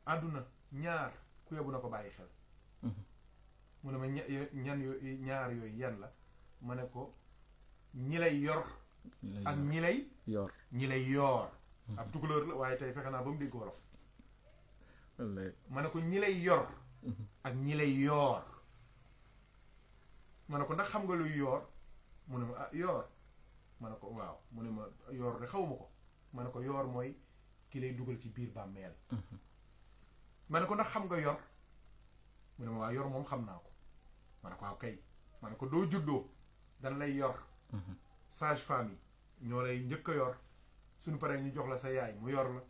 àdduna ñaar ku yebu na ko bàyyi xel mu ne ma ñaar yooyu yan la ma ne ko ñi lay yor ak ñi lay yoor ab tukulóor la waaye tey fexe naa ba mu dégg wolof ma ne ko ñi lay yor ak ñi lay yoor ma ne ko ndax xam nga luy yoor mu ne ma ah yoor ma ne ko waaw mu ne ma yoor de xawma ko ma ne ko yoor mooy ki lay dugal ci biir bàmmeel ma ne ko ndax xam nga yor mu ne ma waaw yor moom xam naa ko ma ne ko waaw kay ma ne ko doo juddoo dan lay yor sage-femme yi ñoo lay njëkk a yor suñu paree ñu jox la sa yaay mu yor la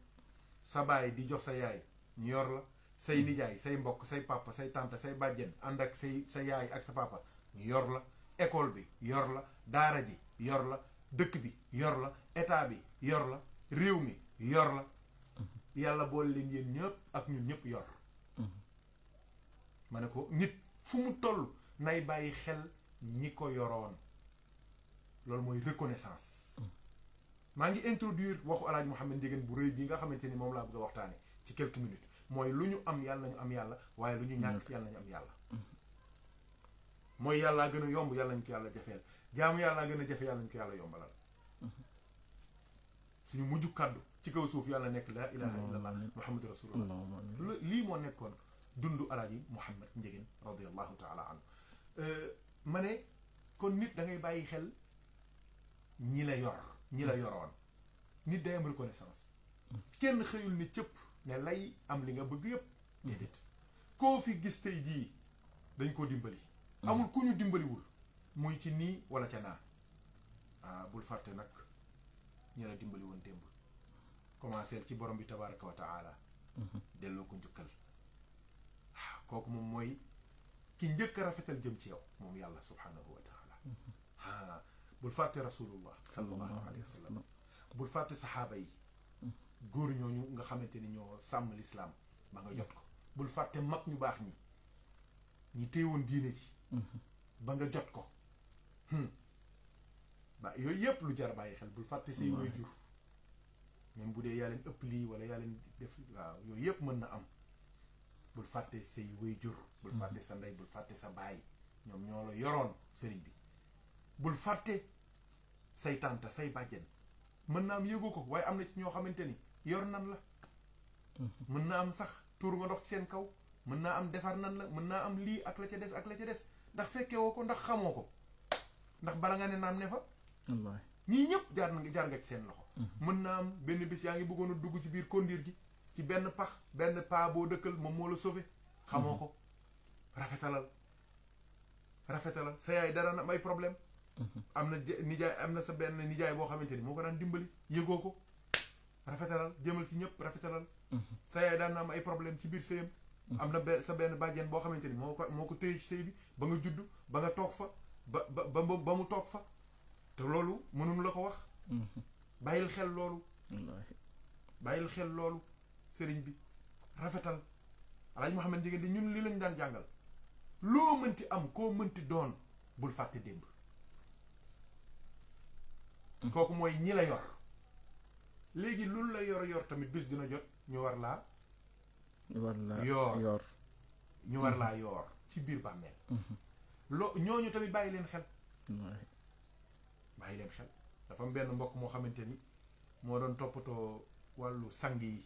sa baay di jox sa yaay ñu yor la say nijaay say mbokk say papa say tante say bàjjen ànd ak sa yaay ak sa papa ñu yor la école bi yor la daara ji yor la dëkk bi yor la état bi yor la réew mi yor la yàlla boole leen yéen ñëpp ak ñun ñëpp yor ma ne ko nit fu mu toll nay bàyyi xel ñi ko yoroon loolu mooy reconnaissance maa ngi introduire waxu Alaaji Mouhamed Ndiéguène bu rëy bi nga xamante ni moom laa bëgg a waxtaane ci quelques minutes mooy lu ñu am yàlla nañu am yàlla waaye lu ñu ñàkk yàlla nañu am yàlla mooy yàllaa gën a yomb yàlla nañu ko yàlla jafeel jaamu yàllaa gën a jafe yàlla nañu ko yàlla yombalal suñu mujj kàddu ci kaw suuf yàlla nekk laa ilaha illallah muhammadu rasulullah lii moo nekkoon dundu Alaaji Mouhamed Ndiéguène radiallahu taala anhu ma ne kon nit da ngay bàyyi xel ñi la yor ñi la yoroon nit day am reconnaissance kenn xëyul ni cëpp ne lay am li nga bëgg yëpp déedéet koo fi gis tey jii dañ koo dimbali amul ku ñu dimbaliwul muy ci nii wala ca naa bul fàtte nag ñi la dimbali woon démb commencé ci borom bi tabaraka wa taala delloo ko njukkal kooku moom mooy ki njëkk a rafetal jëm ci yow moom yàlla subhanahu wa taala bul fàtte rasulullah sallallahu alayhi wa sallam bul fàtte saxaaba yi góor ñooñu nga xamante ni ñoo sàmm lislaam ba nga jot ko bul fàtte mag ñu baax ñi téewoon diine ji ba nga jot ko ba yooyu yëpp lu jar bàyyi xel bul fàtte say waajur même bu dee yaa leen ëpp lii wala yaa leen def waaw yooyu yëpp mën na am bul fàtte say waajur bul fàtte sa ndey bul fàtte sa baay ñoom ñoo la yoroon sëriñ bi bul fàtte say tànta say bàjjen mën na am yëgu ko waaye am na ci ñoo xamante ni yor nan la mën naa am sax tuur nga ndox ci seen kaw mën naa am defar nan la mën naa am lii ak la ca des ak la ca des ndax fekke woo ko ndax xamoo ko ndax bala nga ne naam ne fa ñii ñëpp jaar nga ci seen loxo mën naa am benn bis yaa ngi bëggoon a dugg ci biir kondiir gi ci benn pax benn paa boo dëkkal moom moo la sauvé xamoo ko rafetalal sa yaay dara na am ay problème am na nijaay am na sa benn nijaay boo xamante ni moo ko daan dimbali yëgoo ko rafetalal jëmal ci ñëpp rafetalal sa yaay daan na am ay problème ci biir sëyam am na sa benn bàjjen boo xamante ni moo ko téye ci sëy bi ba nga judd ba nga toog fa ba mu toog fa te loolu mënuñu la ko wax bàyyil xel loolu sëriñ bi rafetal Alaaji Mouhamed Ndiéguène di ñun lii lañ daan jàngal loo mënti am koo mënti doon bul fàtte démb kooku mooy ñi la yor léegi loolu la yor tamit bis dina jot ñu war laa yor ci biir bàmmeel ñooñu tamit bàyyi leen xel dafa am benn mbokk moo xamante ni moo doon toppatoo wàllu sang yi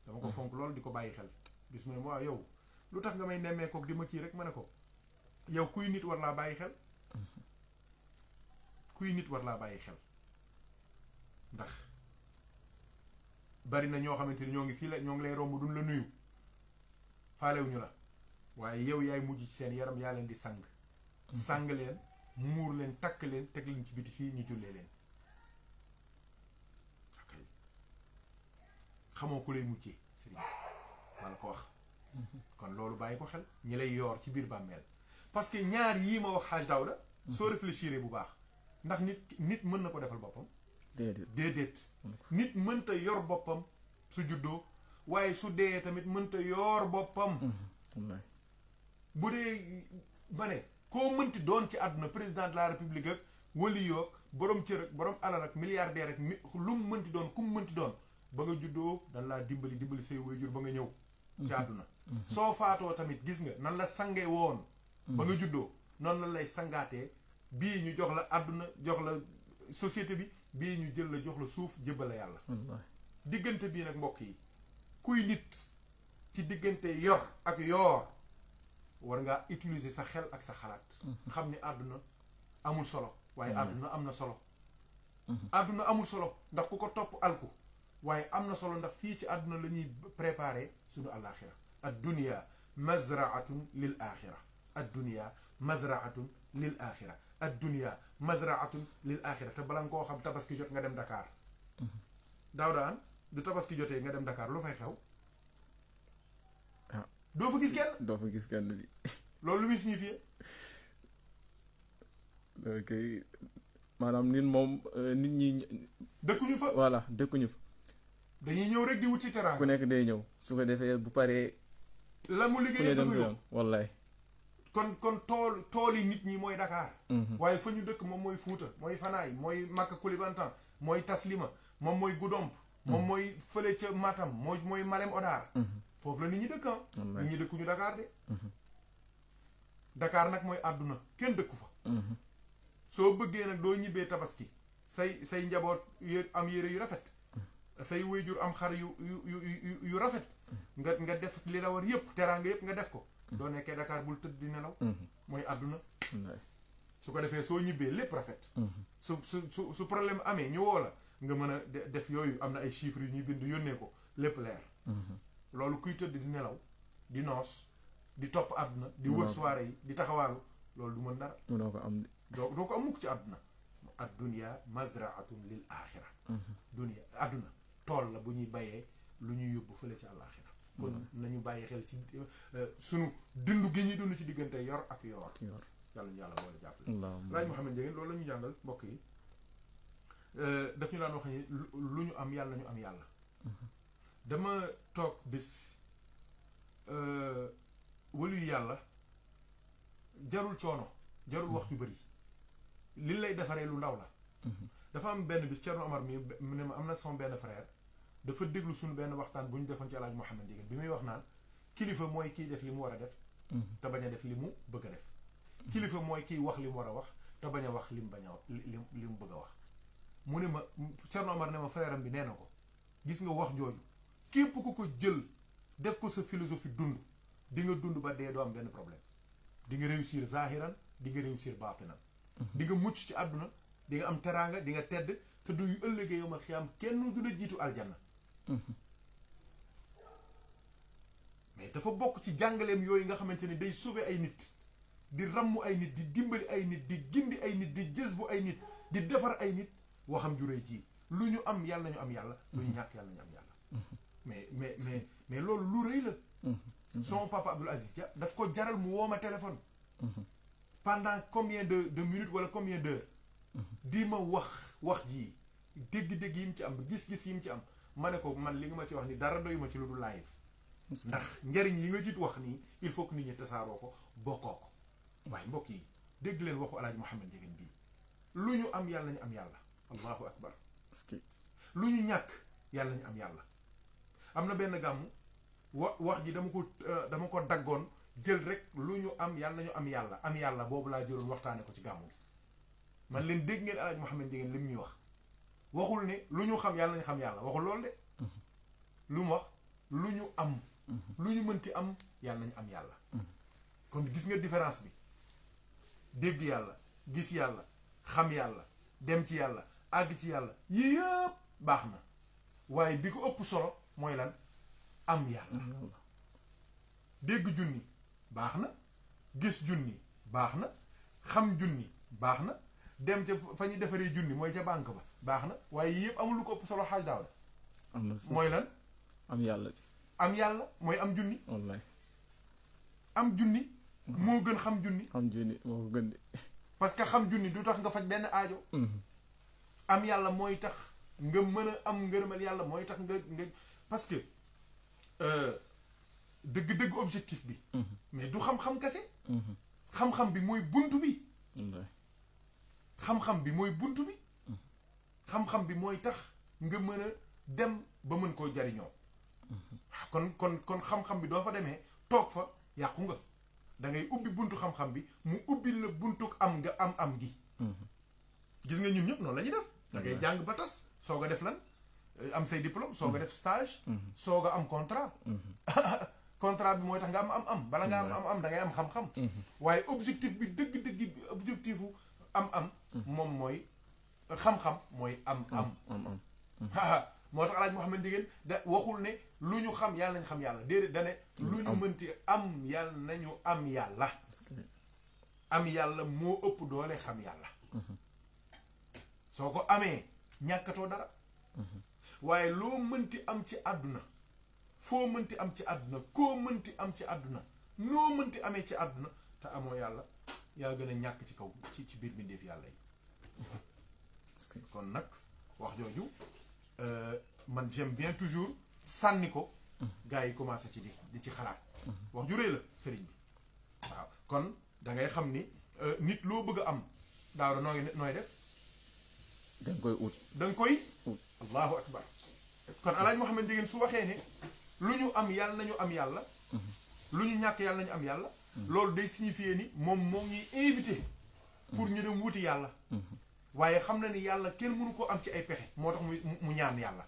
dama ko fonk loolu di ko bàyyi xel bis mu ne waaw yow lu tax nga may nemmee kook di ma kii rek ma ne ko yow kuy nit war laa bàyyi xel ndax bari na ñoo xamante ni ñoo ngi fii la ñoo ngi lay romb duñ la nuyu faalewuñu la waaye yow yaay mujj ci seen yaram yaa leen di sang leen muur leen takk leen teg leen ci biti fii ñu jullee leen xamoo ku lay mujjee sëriñ man ko wax kon loolu bàyyi ko xel ñi lay yoor ci biir bàmmeel parce que ñaar yii ma wax xaaj Daawda soo réfléchir bu baax ndax nit mën na ko defal boppam déedéet nit mënta yor boppam su juddoo waaye su dee tamit mënta yoor boppam. bu dee ma ne koo mënti doon ci àdduna président de la république ak wali yoog borom cër ak borom alal ak milliardaire ak lu mu mënti doon ku mu mënti doon ba nga juddoo dan laa dimbali say waajur ba nga ñëw ci àdduna. soo faatoo tamit gis nga nan la sange woon ba nga juddoo noonu la lay sangaatee bii ñu jox la àdduna jox la société bi bii ñu jël la jox la suuf jëbbal la yàlla. diggante bii nag mbokk yi kuy nit ci diggante yor ak yoor war ngaa utiliser sa xel ak sa xalaat. xam ni àdduna amul solo waaye àdduna am na solo. àdduna amul solo ndax ku ko topp alku waaye am na solo ndax fii ci àdduna la ñuy préparer suñu àllaaxira ad dunya mazraatun lil axira ad dunya mazraatun lil axira ad dunya mazraatun lil axira te bala nga koo xam tabaski jot nga dem Dakar daaw daan du tabaski jotee nga dem Dakar lu fay xew doo fa gis kenn di loolu lu muy signifié ok maanaam nit moom nit ñi dëkkuñu fa voilà dëkkuñu fa dañuy ñëw rek di wut ci teraanga ku nekk day ñëw su ko defee bu paree la mu liggéey dem si yoon wallaay kon tool yi nit ñi mooy Dakar waaye fa ñu dëkk moom mooy Fuuta mooy Fanaay mooy Makka Koulibantang mooy Taslima moom mooy Goudomp moom mooy fële ca Matam mooy Malem Odar foofu la nit ñi dëkk nit ñi dëkkuñu Dakar de Dakar nag mooy àdduna kenn dëkku fa soo bëggee nag doo ñibbee tabaski say njaboot am yére yu rafet say waajur am xar yu rafet nga def li la war yëpp teraanga yëpp nga def ko doo nekkee Dakar bul tëdd di nelaw mooy àdduna su ko defee soo ñibbee lépp rafet su problème amee ñu woo la nga mën a def yooyu am na ay chiffres yu ñuy bind yónnee ko lépp leer loolu kuy tëdd di nelaw di noos di topp àdduna di wër soirée yi di taxawaalu loolu du mën dara doo ko am mukk ci àdduna ad dunya mazraatun lil axira dunya àdduna tool la bu ñuy bayee lu ñuy yóbbu fële ci àllaaxira kon nañu bàyyi xel ci sunu dund gi ñuy dund ci diggante yor ak yoor yàlla ñu yàlla boole jàppale laaj Mouhamed Ndiéguène loolu la ñu jàngal mbokk yi daf ñu daan wax ni lu ñu am yàlla ñu am yàlla dama toog bis walu yàlla jarul coono jarul wax yu bëri li lay defaree lu ndaw la dafa am benn bis Thierno Omar mi mu ne ma am na sama benn frère dafa déglu suñu benn waxtaan bu ñu defoon ci alaaj Mouhamed Ndiéguène bi muy wax naan kilifa mooy kiy def li mu war a def te bañ a def li mu bëgg a def kilifa mooy kiy wax li mu war a wax te bañ a wax li mu bañ a li mu bëgg a wax mu ne ma Thierno Omar ne ma frère am bi nee na ko gis nga wax jooju képp ku ko jël def ko sa philosophie dund di nga dund ba dee doo am benn problème di nga réussir zahiran di nga réussir baatinan di nga mucc ci àdduna di nga am teraanga di nga tedd te du yu ëllëgee yow ma xiyaam kenn du la jiitu aljanna mais dafa bokk ci jàngaleem yooyu nga xamante ne day sauver ay nit di ramm ay nit di dimbali ay nit di gindi ay nit di jës bu ay nit di defar ay nit waxam juree ji lu ñu am yàlla nañu am yàlla lu ñu ñàkk yàlla nañu am yàlla mais loolu lu rëy la son papa Abdoul Aziz Dia daf ko jaral mu woo ma téléphone pendant combien de minutes wala combien d'heures di ma wax jii dégg-dégg yi mu ci am gis-gis yi mu ci am ma ne ko man li nga ma ci wax ni dara doy ma ci lu dul live ndax njariñ yi nga ci wax nii il faut que nit ñi tasaaroo ko bokkoo ko waaye mbokk yi dégg leen waxu alaaji Mouhamed Ndiéguène bii lu ñu am yàlla nañu am yàlla allahu akbar lu ñu ñàkk yàlla nañu am yàlla am na benn gàmmu wax ji dama ko daggoon jël rek lu ñu am yàlla nañu am yàlla boobu laa jëloon waxtaane ko ci gàmmu gi man leen dégg ngeen alaaji Mouhamed Ndiéguène li mu ñuy wax waxul ne lu ñu xam yàlla nañu xam yàlla waxul loolu de lu mu wax lu ñu am lu ñu mënti am yàlla nañu am yàlla kon gis nga différence bi dégg yàlla gis yàlla xam yàlla dem ci yàlla àgg ci yàlla yii yëpp baax na waaye bi ko ëpp solo mooy lan am yàlla dégg junni baax na gis junni baax na xam junni baax na dem ca fa ñu defaree junni mooy ca banque ba baax na waaye yii yëpp amul lu ko ëpp solo xaaj daaw la mooy lan am yàlla bi am yàlla mooy am junni wallaay am junni moo gën xam junni xam junni moo ko gën de parce que xam junni du tax nga faj benn aajo am yàlla mooy tax nga mën a am ngërëmal yàlla mooy tax nga parce que dëgg-dëgg objectif bi mais du xam-xam kese xam-xam bi mooy buntu bi xam-xam bi mooy buntu bi xam-xam bi mooy tax nga mën a dem ba mën koo jariñoo kon xam-xam bi doo fa demee toog fa yàqu nga da ngay ubbi buntu xam-xam bi mu ubbi la buntu am gi gis nga ñun ñëpp noonu la ñuy def da ngay jàng ba tas soog a def lan am say diplôme soog a def stage soog a am contrat contrat bi mooy tax nga am bala nga am da ngay am xam-xam waaye objectif bi dëgg objectifu am moom mooy xam-xam mooy am moo tax alaaj Mouhamed Ndieguène da waxul ne lu ñu xam yàlla nañ xam yàlla déedéet dane lu ñu mënti am yàlla nañu am yàlla am yàlla moo ëpp doole xam yàlla soo ko amee ñàkkatoo dara waaye loo mënti am ci àdduna foo mënti am ci àdduna koo mënti am ci àdduna noo mënti amee ci àdduna te amoo yàlla yaa gën a ñàkk ci kaw ci biir mbindeef yàlla yi kon nag wax jooju man j'aime bien toujours sànni ko gars yi commencé ci di ci xalaat wax ju rëy la sëriñ bi waaw kon da ngay xam ni nit loo bëgg a am daaw nooy def da nga koy ut allahu akbar kon alaaj Mouhamed Ndieguène su waxee ne lu ñu am yàlla nañu am yàlla lu ñu ñàkk yàlla nañu am yàlla loolu day signifier ni moom moo ñuy invité pour ñu dem wuti yàlla waaye xam na ni yàlla kenn mënu ko am ci ay pexe moo tax mu ñaan yàlla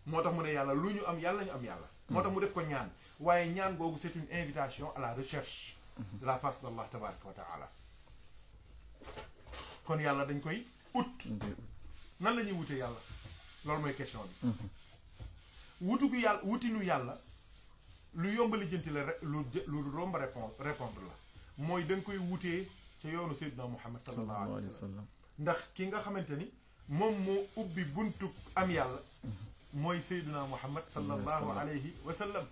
moo tax mu ne yàlla lu ñu am yàlla nañu am yàlla moo tax mu def ko ñaan waaye ñaan googu c'est une invitation à la recherche de la face d'Allah tabaraka wa taala kon yàlla dañ koy ut nan la ñuy wute yàlla loolu mooy question bi wutinu yàlla lu yomb lijjanti la lu romb répondre la mooy da nga koy wutee ca yoonu Seydina Muhammad sallallahu alayhi wa sallam ndax ki nga xamante ni moom moo ubbi buntu am yàlla mooy Seydina Muhammad sallallahu alayhi wa sallam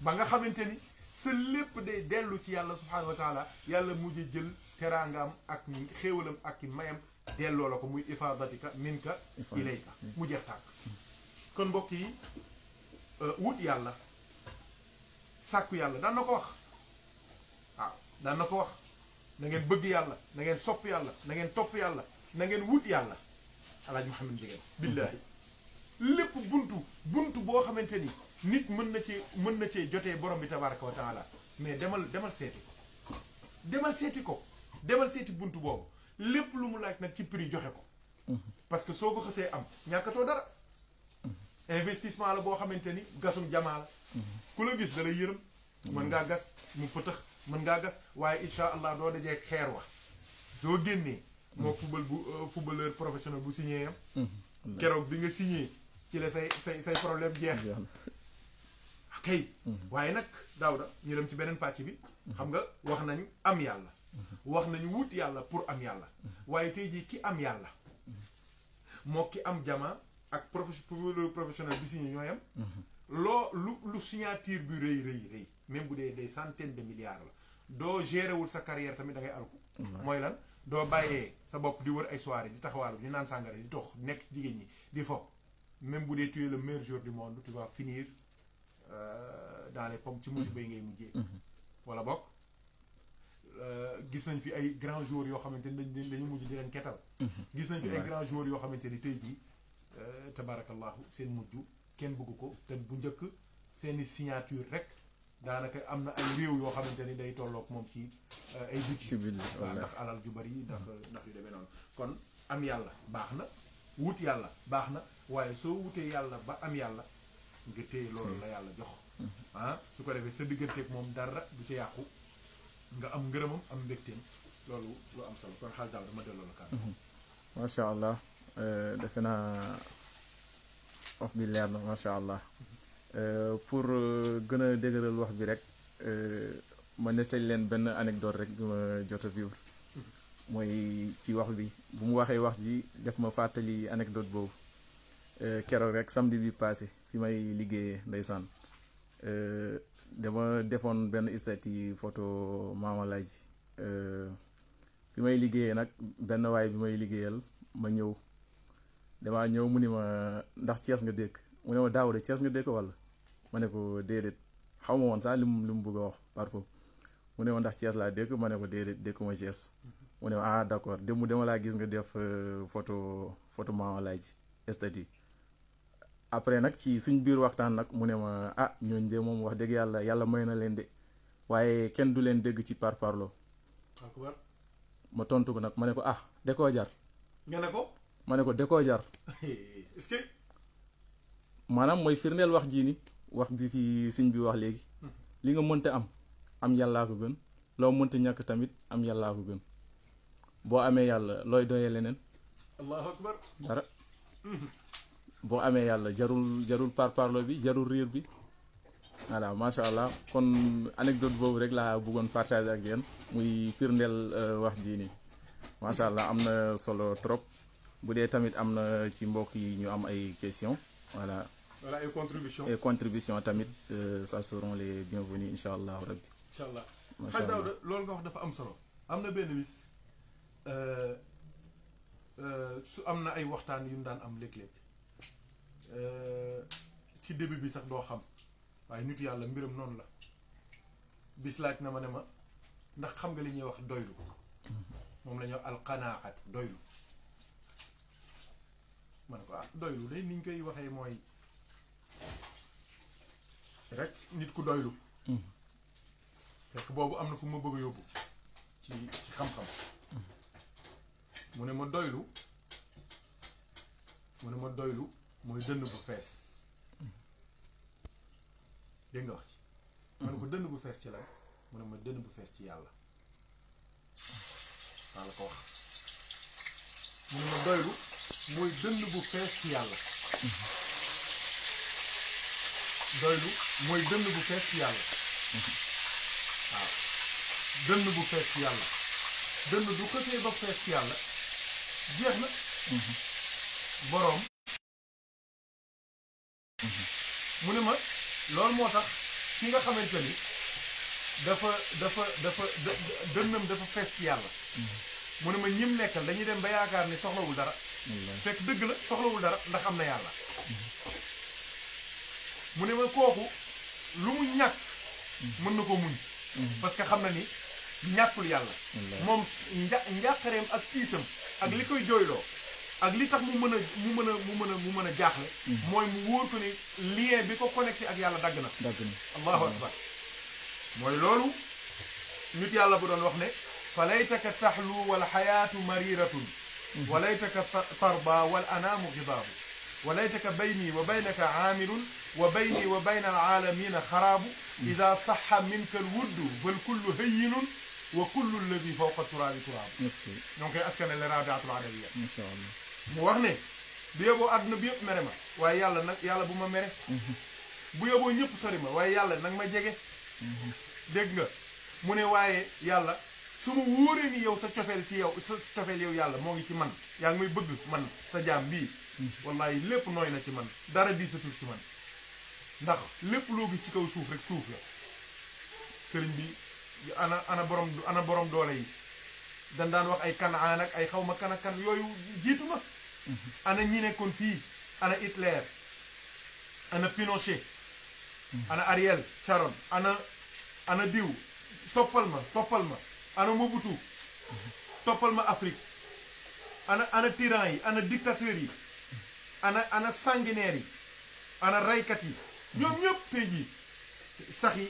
ba nga xamante ni sa lépp day dellu ci yàlla subhanahu wa taala yàlla mujj jël teraangaam ak xéewalam ak mayam delloo la ko muy ifadatika minka ilayka mu jeex tàkk kon mbokk yi wut yàlla sàkku yàlla daan na ko wax waaw daan na ko wax na ngeen bëgg yàlla na ngeen sopp yàlla na ngeen topp yàlla na ngeen wut yàlla alaaj Mouhamed Ndieguène billaahi lépp buntu boo xamante ni nit mën na cee jotee borom bi tabaraka wa taala mais demal seeti ko demal seeti buntu boobu lépp lu mu laaj nag ci prix joxe ko parce que soo ko xësee am ñàkkatoo dara investissement la boo xamante ni gasum jamaa la ku la gis da lay yërëm mën ngaa gas mu pëtëx mën ngaa gas waaye incha allah doo dajee xeer wax soo génnee moo footballeur professionnel bu signé yam keroog bi nga signé ci la say problème jeex kay waaye nag Daouda ñu dem ci beneen pàcc bi xam nga wax nañ am yàlla wax nañu wut yàlla pour am yàlla waaye tey jii ki am yàlla moo ki am jama ak professionnel bi signé ñooyam lu signature bi rëy même bu dee des centaines de milliards la doo gérer wul sa carrière tamit da ngay alku mooy lan doo bàyyee sa bopp di wër ay soirée di taxawaalu di naan sàngara di tox nekk jigéen ñi di fo même bu dee tu es le meilleur joueur du monde tu vas finir dans les pommes ci musiba yi ngay mujjee wala bokk gis nañ fi ay grands joueurs yoo xamante ni dañu mujj di leen ketal gis nañ fi ay grands joueurs yoo xamante ni tey jii tabarakallahu seen mujj kenn bëgg ko te bu njëkk seeni signature rek daanaka am na ay réew yoo xamante ni day tolloog moom ci ay budget waaw ndax alal ju bari ndax yu demee noonu kon am yàlla baax na wut yàlla baax na waaye soo wutee yàlla ba am yàlla nga téye loolu la yàlla jox su ko defee sa digganteeg moom dara du ca yàqu nga am ngërëmam am mbégteem loolu lu am solo kon xaal daaw dama delloo la kàddu macha allah defe naa wax bi leer na macha allah pour gën a dëgëral wax bi rek ma nettali leen benn anecdote rek bi ma jot a vivre mooy ci wax bi bu mu waxee wax ji def ma fàttali anecdote boobu keroog rek samedi bi passé fi may liggéeyee ndeysaan dama defoon benn statut photo Mama Laji fi may liggéeyee nag benn waay bi may liggéeyal ma ñëw damaa ñëw mu ni ma ndax Thiès nga dëkk mu ne ma Daouda Thiès nga dëkk walla ma ne ko déedéet xaw ma woon sax li mu bëgg a wax parfois mu ne ma ndax Thiès laa dëkk ma ne ko déedéet dëkkuma Thiès mu ne ma ah d'accord dama laa gis nga def photo Mama Laye ci statut après nag ci suñ biir waxtaan nag mu ne ma ah ñooñ de moom wax dëgg yàlla may na leen de waaye kenn du leen dégg ci parparloo ma tontu ko nag ma ne ko ah de koo jar. nga ne ko. ma ne ko de koo jar. est-ce que. maanaam mooy firndeel wax jii ni wax bi fi sëñ bi wax léegi. li nga mënta am yàllaa ko gën loo mënta ñàkk tamit am yàllaa ko gën boo amee yàlla looy doyee leneen. allahu akbar. dara boo amee yàlla jarul parparloo bi jarul riir bi voilà macha allah kon anecdote boobu rek laa bëggoon partager ak yéen muy firndeel wax jii nii macha allah am na solo trop bu dee tamit am na ci mbokk yi ñu am ay questions voilà. voilà ay contributions tamit ça seront les bienvenus incha allah rabbi. incha allah xaj Daouda loolu nga wax dafa am solo am na benn bis su am na ay waxtaan yu mu daan am léeg-léeg ci début bi sax doo xam waaye nitu yàlla mbiram noonu la bis laaj na ma ne ma ndax xam nga li ñuy wax doylu moom la ñuy wax alqanaat doylu man ko ah doylu day niñ koy waxee mooy rek nit ku doylu fekk boobu am na fu ma bëgg a yóbbu ci xam-xam mu ne ma doylu mooy dënn bu fees dégg nga wax ci ma ne ko dënn bu fees ci la mu ne ma dënn bu fees ci yàlla maa la ko wax mu ne ma doylu mooy dënn bu fees ci yàlla doylu mooy dënn bu fees ci yàlla waaw dënn bu fees ci yàlla dënn du xësee ba fees ci yàlla jeex na boroom mu ne ma loolu moo tax ki nga xamante ni dafa dënnam dafa fees ci yàlla mu ne ma ñim nekkal dañuy dem ba yaakaar ni soxlawul dara fekk dëgg la soxlawul dara ndax am na yàlla mu ne ma kooku lu mu ñàkk mën na ko muñ parce que xam na ni ñàkkul yàlla moom njàqareem ak tiisam ak li koy jooyloo ak li tax mu mën a jaaxle mooy mu wóor ko ni lien bi ko connecté ak yàlla dagg na allahu akbar mooy loolu nit yàlla bu doon wax ne fa laytaka taxlu wal xayaatu mariratun wa laytaka tarba wal anaamu xidaabu wa laytaka bayni wa baynaka aamirun wa bayni wa bayna alaalamina xaraabu ida saxa minka alwuddu fal kullu hayyinun wa kullu alladi fawqa turaabi turaabu ñoo ngi koy askane le rabiatul adawiya insha allah mu wax ne bu yóbboo àdduna bi yëpp mere ma waaye yàlla nag yàlla bu ma mere bu yóbboo ñëpp sori ma waaye yàlla nag ma jege dégg nga mu ne waaye yàlla su ma wóoree ni yow sa cofeel ci yow sa cofeel yow yàlla moo ngi ci man yaa ngi may bëgg man sa jaam bii wallahi lépp nooy na ci man dara diisatul ci man ndax lépp loo gis ci kaw suuf rek suuf la sëriñ bi ana borom doole yi dañ daan wax ay Kanaan ak ay xaw ma kan ak kan yooyu jiitu ma ana ñi nekkoon fii ana Hitler ana Pinochet ana Ariel Sharon ana diw toppal ma ana Mobutu toppal ma Afrique ana tyran yi ana dictateur yi ana sanguinaire yi ana raykat yi ñoom ñëpp tey jii sax yi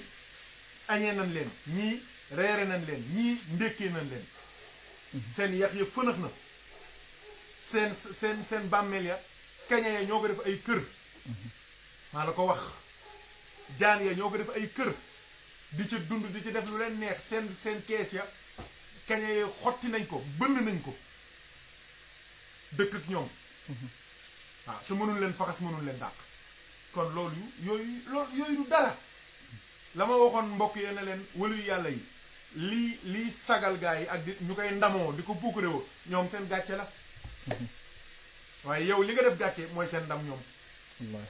añee nañ leen ñii reere nañ leen ñii ndékkee nañ leen seen yax yëpp fënax na seen bàmmeel ya kaña ya ñoo ko def ay kër maa la ko wax jaan ya ñoo ko def ay kër di ca dund di ca def lu leen neex seen kees ya kaña ya xotti nañ ko bënn nañ ko dëkk ak ñoom waaw te mënul leen faxas mënul leen dàq kon loolu yooyu du dara la ma waxoon mbokk yee ne leen wëlu yàlla yi lii sagal gaa yi ak ñu koy ndamoo di ko puukarewoo ñoom seen gàcce la waaye yow li nga def gàcce mooy seen ndam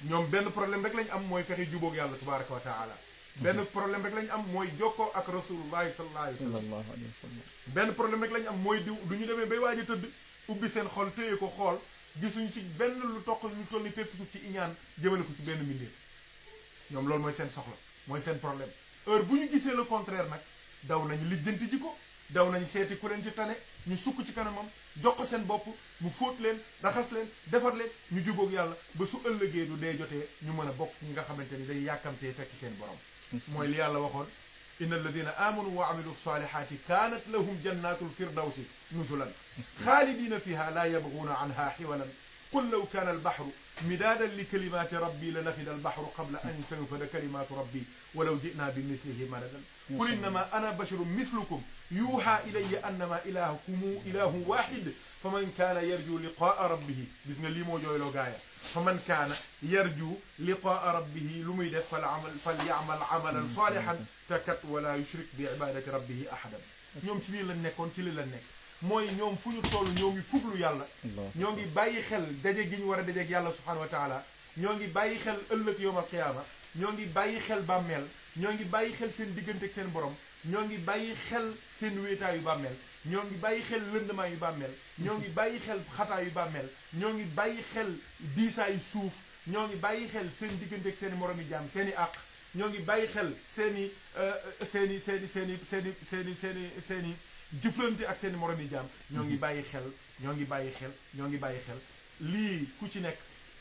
ñoom benn problème rek lañ am mooy fexe jubóog yàlla tabaraka wa taala benn problème rek lañ am mooy jokkoo ak rasulullahi sallallahu alayhi wa sallam benn problème rek lañ am mooy du ñu demee bay waaj a tëdd ubbi seen xol téye ko xool gisuñu ci benn lu toll ni pépp suuf ci iñaan jëmale ko ci benn mbindeef ñoom loolu mooy seen soxla mooy seen problème heure bu ñu gisee le contraire nag daw nañu lijjanti ji ko daw nañu seeti ku leen ci tane ñu sukk ci kanamam jox ko seen bopp mu fóot leen raxas leen defar leen ñu jubóog yàlla ba su ëllëgee du dee jotee ñu mën a bokk ñi nga xamante ni day yàkkamtee fekk seen borom mooy li yàlla waxoon inna alladina amanu wa amilu salihati kanat lahum jannatul firdawsi nuzulan xaalidina fiha la yabguna anha xiwalan qul law kana albahru midaadan li kalimati rabbi la nafida albahru qabla an tanfada kalimatu rabbi walaw jina bi mislihi madadan qul innama ana basharun mithlukum yuuxa ilaya annama ilahukum ilahun waxid faman kaana yarju liqaa rabbihi gis nga lii moo jooyloo gaaya faman kaana yarju liqaa rabbihi lu muy def falyamal amalan salihan te kat wala yushrik bi ibadati rabbihi ahadan ñoom ci lii la nekkoon ci lii la nekk mooy ñoom fu ñu toll ñoo ngi fuglu yàlla ñoo ngi bàyyi xel daje gi ñu war a dajeeg yàlla subhanahu wa taala ñoo ngi bàyyi xel ëllëg yowmal qiyaama ñoo ngi bàyyi xel bàmmeel ñoo ngi bàyyi xel seen diggante ak seen borom ñoo ngi bàyyi xel seen wéetaayu bàmmeel ñoo ngi bàyyi xel lëndëmaa yu bàmmeel ñoo ngi bàyyi xel xataa yu bàmmeel ñoo ngi bàyyi xel diisaayu suuf ñoo ngi bàyyi xel seen diggante ak seen i moromi jaam seen i àq ñoo ngi bàyyi xel seen i jëflante ak seen i moromi jaam ñoo ngi bàyyi xel ñoo ngi bàyyi xel lii ku ci nekk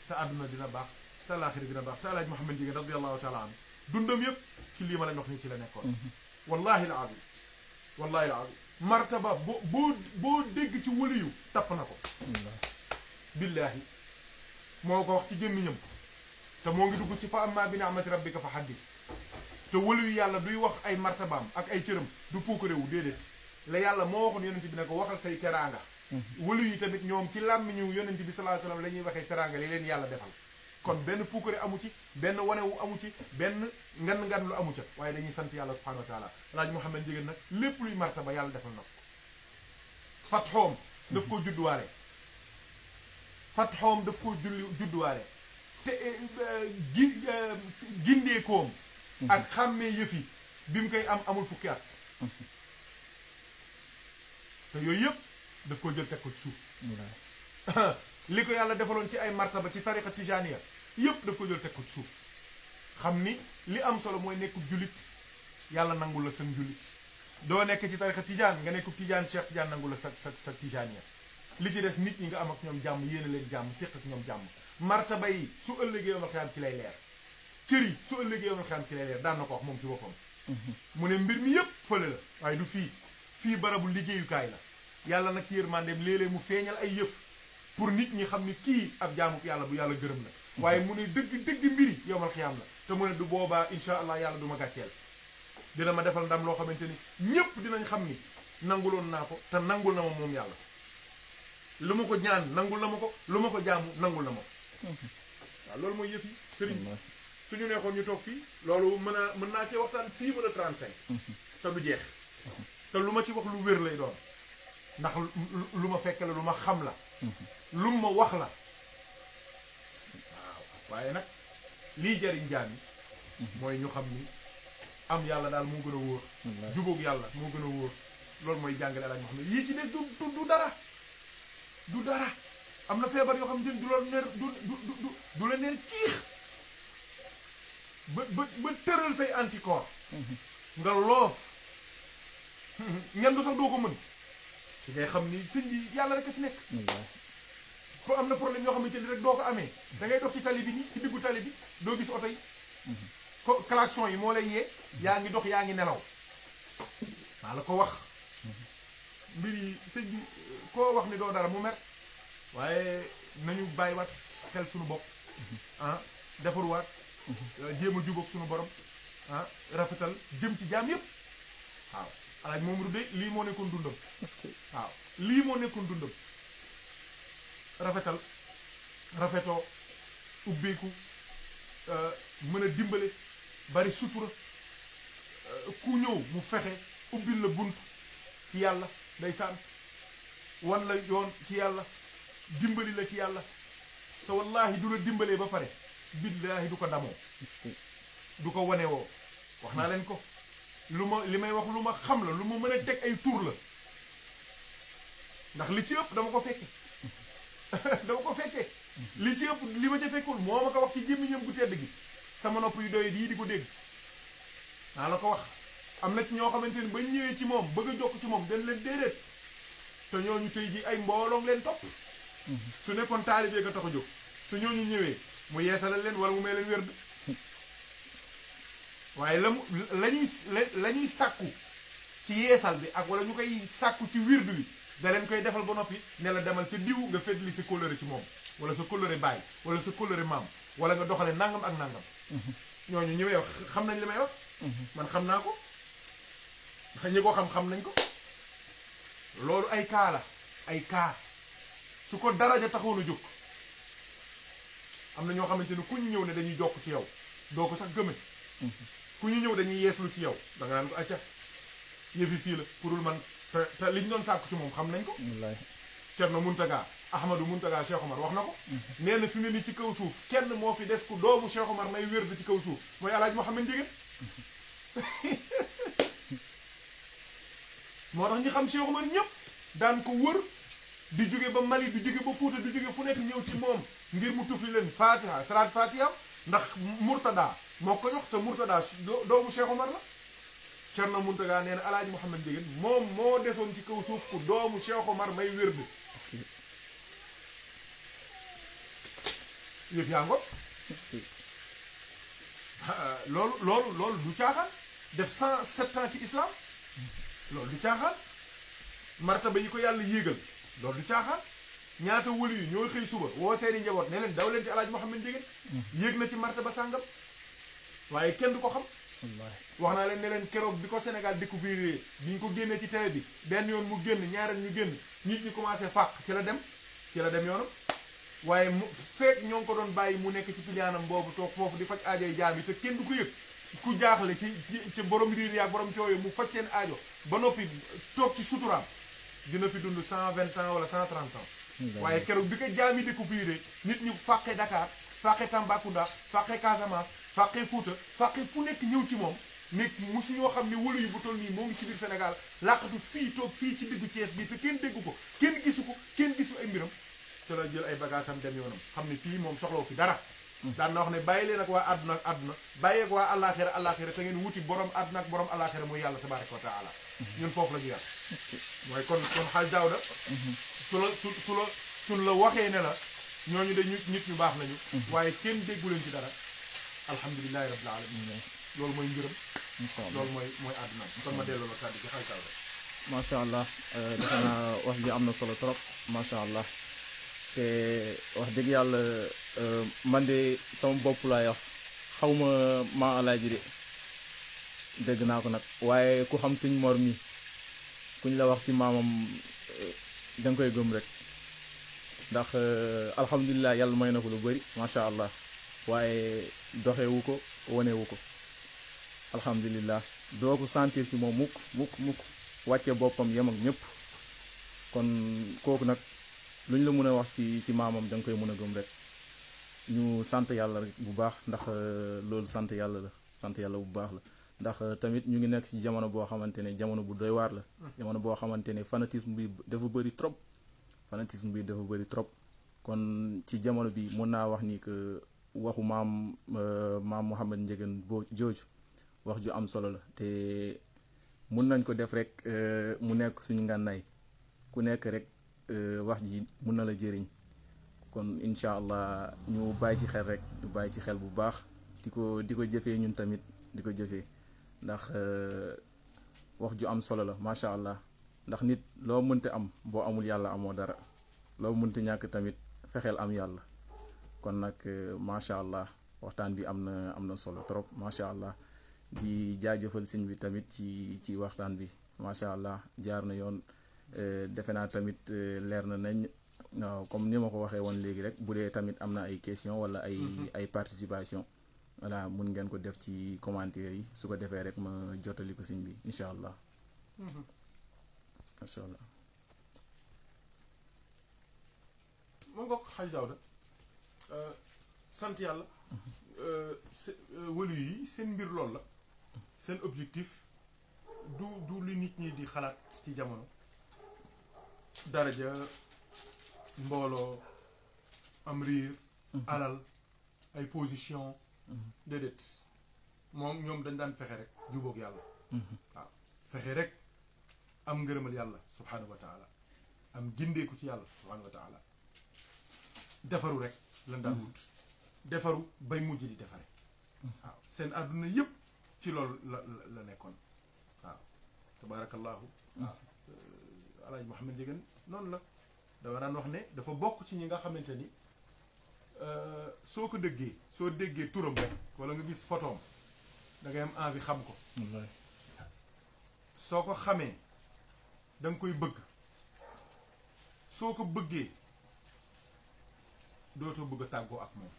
sa àdduna dina baax sa laaxira dina baax te Alaaji Mouhamed Ndieguene radiyallahu taala anhu dundam yëpp ci lii ma la wax ni ci la nekkoon wallahi al azim wallahi al azim martaba boo dégg ci waliyu tapp na ko billaahi moo ko wax ci gémmiñam te moo ngi dugg ci fa amma bi ni'mati rabbika fa haddith te waliyu yàlla duy wax ay martabaam ak ay cëram du puukarewu déedéet la yàlla moo waxoon yonent bi ne ko waxal say teraanga waliyu yi tamit ñoom ci làmmiñu yonent bi sallallahu alayhi wasallam la ñuy waxee teraanga li leen yàlla defal kon benn puukare amu ci benn wanewu amu ci benn ngan lu amu ca waaye dañuy sant yàlla subhanahu wa taala Alaaji Mouhamed Ndieguene nag lépp luy martaba yàlla defal na ko fatxoom daf koo judduwaale fatxoom daf koo judduwaale te gindeekoom ak xàmmee yëf yi bi mu koy amul fukki at te yooyu yëpp daf koo jël teg ko ci suuf li ko yàlla defaloon ci ay martaba ci tariqa tijaniya yëpp daf ko jël teg ko ci suuf xam ni li am solo mooy nekkub jullit yàlla nangul la sa jullit doo nekk ci tariqa tijaan nga nekkub tijaan Cheikh Tijaan nangul la sa tijaniya li ci des nit ñi nga am ak ñoom jàmm yéene leen jàmm séq ak ñoom jàmm martaba yi su ëllëgee yomal xiyaam ci lay leer cër yi su ëllëgee yomal xiyaam ci lay leer daan na ko wax moom ci boppam mu ne mbir mi yëpp fële la waaye du fii barabu liggéeyukaay la yàlla nag ci yërmandeem léeg-léeg mu feeñal ay yëf pour nit ñi xam ni kii ab jaamu yàlla bu yàlla gërëm la waaye mu ne dëgg mbiri yowmal xiyaam la te mu ne du boobaa insha allah yàlla du ma gàcceel dina ma defal ndam loo xamante ni ñépp dinañ xam ni nanguloon naa ko te nangul na ma moom yàlla lu ma ko ñaan nangul na ma ko lu ma ko jaamu nangul na ma ko waaw loolu mooy yëf yi sëriñ suñu neexoon ñu toog fii loolu mën naa cee waxtaan fii ba le 35 te du jeex te lu ma ci wax lu wér lay doon ndax lu ma fekk la lu ma xam la lu ma wax la waaw waaye nag lii jariñ jaam yi mooy ñu xam ni am yàlla daal moo gën a wóor jubóog yàlla moo gën a wóor loolu mooy jàngale Alaaji Mouhamed yii ci des du dara am na feebar yoo xam ne du la ner du la ner ciix ba tëral say anticorps nga loof ñenn du sax doo ko mën ci ngay xam ni sëñ bi yàlla rek a fi nekk ko am na problème yoo xamante ni rek doo ko amee da ngay dox ci tali bi nii ci diggu tali bi doo gis oto yi ko klaxon yi moo lay yee yaa ngi dox yaa ngi nelaw maa la ko wax mbir yi sëñ bi koo wax ni doo dara mu mer waaye nañu bàyyiwaat xel suñu bopp defaruwaat jéem a jubóog suñu borom rafetal jëm ci jaam yépp waaw Alaaji Mamadou de lii moo nekkoon dundam waaw lii moo nekkoon dundam rafetoo ubbeeku mën a dimbale bari sutura ku ñëw mu fexe ubbil la bunt ci yàlla ndeysaan wan la yoon ci yàlla dimbali la ci yàlla te wallaahi du la dimbalee ba pare billaahi du ko damoo du ko wanewoo wax naa leen ko li may wax lu ma xam la lu ma mën a teg ay tur la ndax li ci ëpp dama ko fekke li ci ëpp li ma ca fekkul moo ma ko wax ci gémmiñam gu tedd gi sama nopp yu doy yii di ko dégg naa la ko wax. am na ci ñoo xamante ni ba ñëwee ci moom bëgg a jokk ci moom dañ leen déedéet te ñooñu tey ji ay mbooloom leen topp. su nekkoon taalibe ga tax a jóg su ñooñu ñëwee mu yeesalal leen wala mu may leen wér de waaye la ñuy sàkku ci yeesal bi ak wala ñu koy sàkku ci wirdu bi da leen koy defal ba noppi ne la demal ca diw nga fetli sa kóllëre ci moom wala sa kóllëre baay wala sa kóllëre maam wala nga doxale nangam ak nangam. ñooñu ñi may wax xam nañ li may wax. man xam naa ko ñi ko xam nañ ko loolu ay kaa la ay kaa su ko daraja taxoon a jóg am na ñoo xamante ni ku ñu ñëw ne dañuy jokk ci yow doo ko sax gëme. ku ñu ñëw dañuy yeeslu ci yow da nga naan ko acca yëfi fii la pourul man te liñ doon sàkku ci moom xam nañ ko. wallaay Cerno Muntaga Ahmadou Muntaga Cheikh Omar wax na ko. nee na fi mu ne nii ci kaw suuf kenn moo fi des ku doomu Cheikh Omar may wér di ci kaw suuf mooy El Hadj Mouhamed Ndiéguène. moo tax ñi xam Cheikh Omar ñëpp daan ko wër di jóge ba Mali di jóge ba Fuuta di jóge fu nekk ñëw ci moom ngir mu tufli leen Fatiha salaat Fatiha ndax Murtada moo ko jox te Murtada doomu Cheikh Omar la. Cerno Muntaga nee na El Hadj Mouhamed Ndiéguène moom moo desoon ci kaw suuf ku doomu Cheikh Omar may wér bi. est-ce que yëf yaa ngo. est-ce que loolu du caaxaan def 107 ans ci islam. loolu du caaxaan martaba yi ko yàlla yéegal loolu du caaxaan ñaata wëli yi ñooy xëy suba woo seeni njaboot ne leen daw leen ci El Hadj Mouhamed Ndiéguène yéeg na ci martaba sàngam waaye kenn du ko xam. wax naa leen ne leen keroog bi ko Sénégal découvrir bi ñu ko génnee ci télé bi benn yoon mu génn ñaareel ñu génn nit ñi commencé fàq ci la dem yoonam waaye mu fekk ñoo ngi ko doon bàyyi mu nekk ci piliyaanam boobu toog foofu di faj aajoy jaam yi te kenn du ko yëg. ku jaaxle ci borom riir yaak borom cooyo mu faj seen aajo ba noppi toog ci suturaam dina fi dund 120 ans wala 130 ans. waaye keroog bi ko jaam yi découvrir nit ñu fàqe Dakar fàqe Tambacounda fàqe Casamance fàqe Fouta fàqe fu nekk ñëw ci moom nekk mosu ñoo xam ne wëlu yu bu toll nii moo ngi ci biir Sénégal làqatu fii toog fii ci diggu Thiès bi te kenn déggu ko kenn gisu ko kenn gisu ay mbiram ca la jël ay bagaasam dem yoonam xam ne fii moom soxlawu fi dara. daan na wax ne bàyyi leen ak waa àdduna ak àdduna bàyyi ak waa àllaaxira te ngeen wuti borom àdduna ak borom àllaaxira muy yàlla tabaaraka wa taala ñun foofu la ñu yàq. mooy kon xaaj Daawda suñ la waxee ne la ñooñu de nit ñu baax lañu. waaye kenn déggu leen ci dara alhamdulilahi rabbil alamin loolu mooy mbiram. loolu mooy àdduna kon ma delloo la kàddu ci xaaj Daawda. macha allah defe naa wax ji am na solo trop macha allah. te wax dëgg yàlla man de sama bopp laay wax xaw ma alaaji de dégg naa ko nag waaye ku xam sëñ Mor mi kuñ la wax ci maamam danga koy gëm rek ndax alhamdulilah yàlla may na ko lu bari macha allah waaye doxewu ko wanewu ko alhamdulilah doo ko sentir ci moom mukk wàcce boppam yem ak ñëpp kon kooku nag lu ñu la mën a wax ci maamam da nga koy mën a gëm rek ñu sant yàlla rek bu baax ndax loolu sant yàlla bu baax la ndax tamit ñu ngi nekk ci jamono boo xamante ne jamono bu doy waar la jamono boo xamante ne fanatisme bi dafa bëri trop kon ci jamono bi mën naa wax ni que waxu maam Mouhamed Ndiéguène jooju wax ju am solo la te mun nañ ko def rek mu nekk suñu ngànnaay ku nekk rek wax ji mun na la jëriñ kon incha allah ñu bàyyi ci xel rek ñu bàyyi ci xel bu baax di ko jëfee ñun tamit di ko jëfee ndax wax ju am solo la macha allah ndax nit loo mënti am boo amul yàlla amoo dara loo mënti ñàkk tamit fexeel am yàlla kon nag macha allah waxtaan bi am na solo trop macha allah di jaajëfal sëñ bi tamit ci waxtaan bi macha allah jaar na yoon. defe naa tamit leer na nañ waaw comme ni ma ko waxee woon léegi rek bu dee tamit am na ay question wala ay participation voilà mun ngeen ko def ci commentaire yi su ko defee rek ma jottali ko sëñ bi incha allah macha allah. ma ngoog xaj Daawda sant yàlla wëlu yi seen mbir lool la seen objectif du li nit ñi di xalaat ci jamono. daraja mbooloo am riir alal ay position déedéet moom ñoom dañ daan fexe rek jubóog yàlla waaw fexe rek am ngërëmal yàlla subhaanahu wa taala am gindeeku ci yàlla subhaanahu wa taala defaru rek lan daan wut defaru bay mujj di defare waaw seen àdduna yëpp ci loolu la nekkoon waaw tabaarakallaahu waaw Alaaji Mouhamed Ndiéguène noonu la dama daan wax ne dafa bokk ci ñi nga xamante ni soo ko déggee soo déggee turam rek wala nga gis photoom da ngay am envie xam ko soo ko xamee da nga koy bëgg soo ko bëggee dootoo bëgg a tàggoo ak moom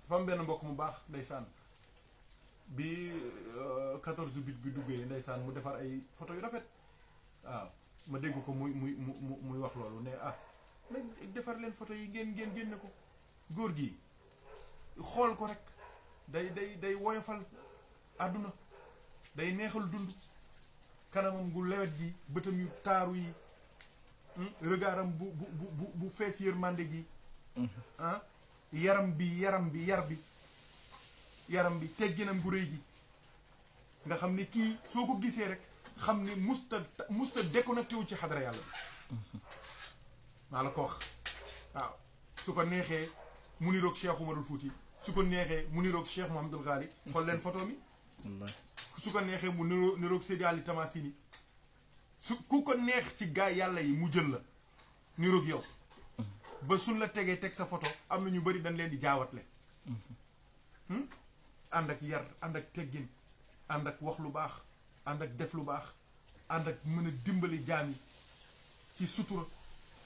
dafa am benn mbokk mu baax ndeysaan bi 14 bit bi duggee ndeysaan mu defar ay photo yu rafet waaw ma dégg ko muy wax loolu ne nañ defar leen photo yi ngeen génne ko góor gi xool ko rek day woyofal àdduna day neexal dund kanamam gu lewet gi bëtam yu taaru yi regardam bu fees yërmande gi yaram bi tegginam gu rëy gi nga xam ne kii soo ko gisee rek xam ne musta déconnecté wu ci xadara yàlla bi maa la ko wax waaw su ko neexee mu niroog Cheikh Umarul Fuuti su ko neexee mu niroog Cheikh Mouhamadul Ghali xool leen photo mi su ko neexee mu niroog Seydi Ali Tamasini su ku ko neex ci gaay yàlla yi mu jël la niroog yow ba suñ la tegee teg sa photo am na ñu bari dañ leen di jaawatle ànd ak yar ànd ak teggin ànd ak wax lu baax ànd ak def lu baax ànd ak mën a dimbali jaam yi ci sutura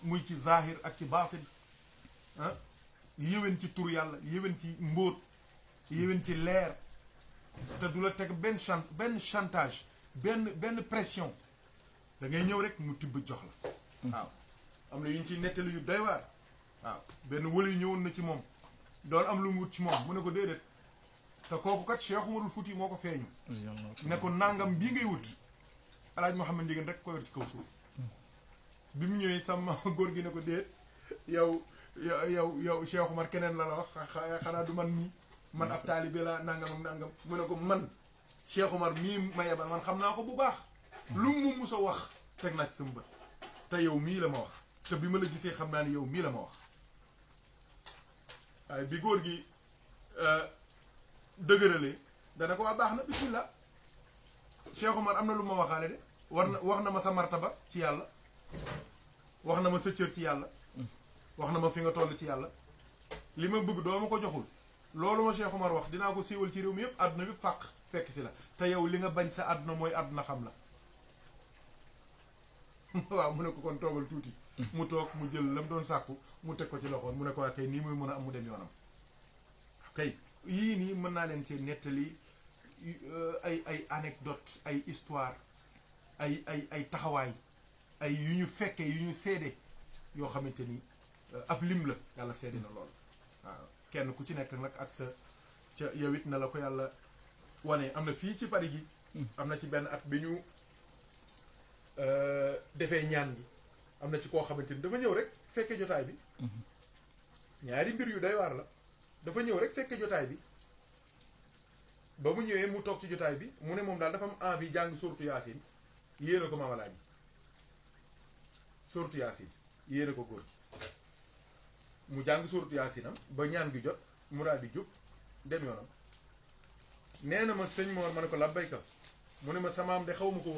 muy ci zahir ak ci baatin yéwén ci tur yàlla yéwén ci mbóot yéwén ci leer te du la teg benn chantage benn pression da ngay ñëw rek mu tibb jox la waaw am na yu ñu ciy nettali yu doy waar waaw benn wëlu yu ñëwoon na ci moom doon am lu mu wut ci moom mu ne ko déedéet te kooku kat Cheikh Umarul Fuuti moo ko feeñu ne ko nangam bii ngay wut Alaaji Mouhamed Ndiéguène rek ko yor ci kaw suuf bi mu ñëwee sama góor gi ne ko déet yow Cheikh Umar keneen la wax xanaa du man mii man ab taalibe la nangam ak nangam mu ne ko man Cheikh Umar mii ma yebal man xam naa ko bu baax lu mu mus a wax teg naa ci sama bët te yow mii la ma wax te bi ma la gisee xam naa ne yow mii la ma wax waaye bi góor gi dëgëralee dana ko waa baax na bismillah Cheikh Umar am na lu ma waxaale de wax na ma sa martaba ci yàlla wax na ma sa cër ci yàlla wax na ma fi nga toll ci yàlla li ma bëgg doo ma ko joxul loolu ma Cheikh Umar wax dinaa ko siiwal ci réew mi yëpp àdduna bi fekk si la te yow li nga bañ sa àdduna mooy àdduna xam la waaw mu ne ko kon toogal tuuti mu toog mu jël la mu doon sàkku mu teg ko ci loxoon mu ne ko waa kay nii muy mën a am mu dem yoonam kay yii nii mën naa leen ci nettali ay anecdote ay histoire ay taxawaay ay yu ñu fekkee yu ñu seede yoo xamante ni ab lim la yàlla seede na lool waaw kenn ku ci nekk nag ak sa ca yow it na la ko yàlla wane am na fii ci Paris gi am na ci benn at bi ñu defee ñaan gi am na ci koo xamante ni dafa ñëw rek fekke jotaay bi ñaari mbir yu doy waar la dafa ñëw rek fekke jotaay bi ba mu ñëwee mu toog ci jotaay bi mu ne moom daal dafa am envie jàng suurtu yaasin yéene ko Maam Alaaji suurtu yaasin yéene ko góor gi mu jàng suurtu yaasinam ba ñaan gi jot mu daal di jóg dem yoonam nee na ma sëñ Mor ma ne ko labbayka mu ne ma samaam de xaw ma ko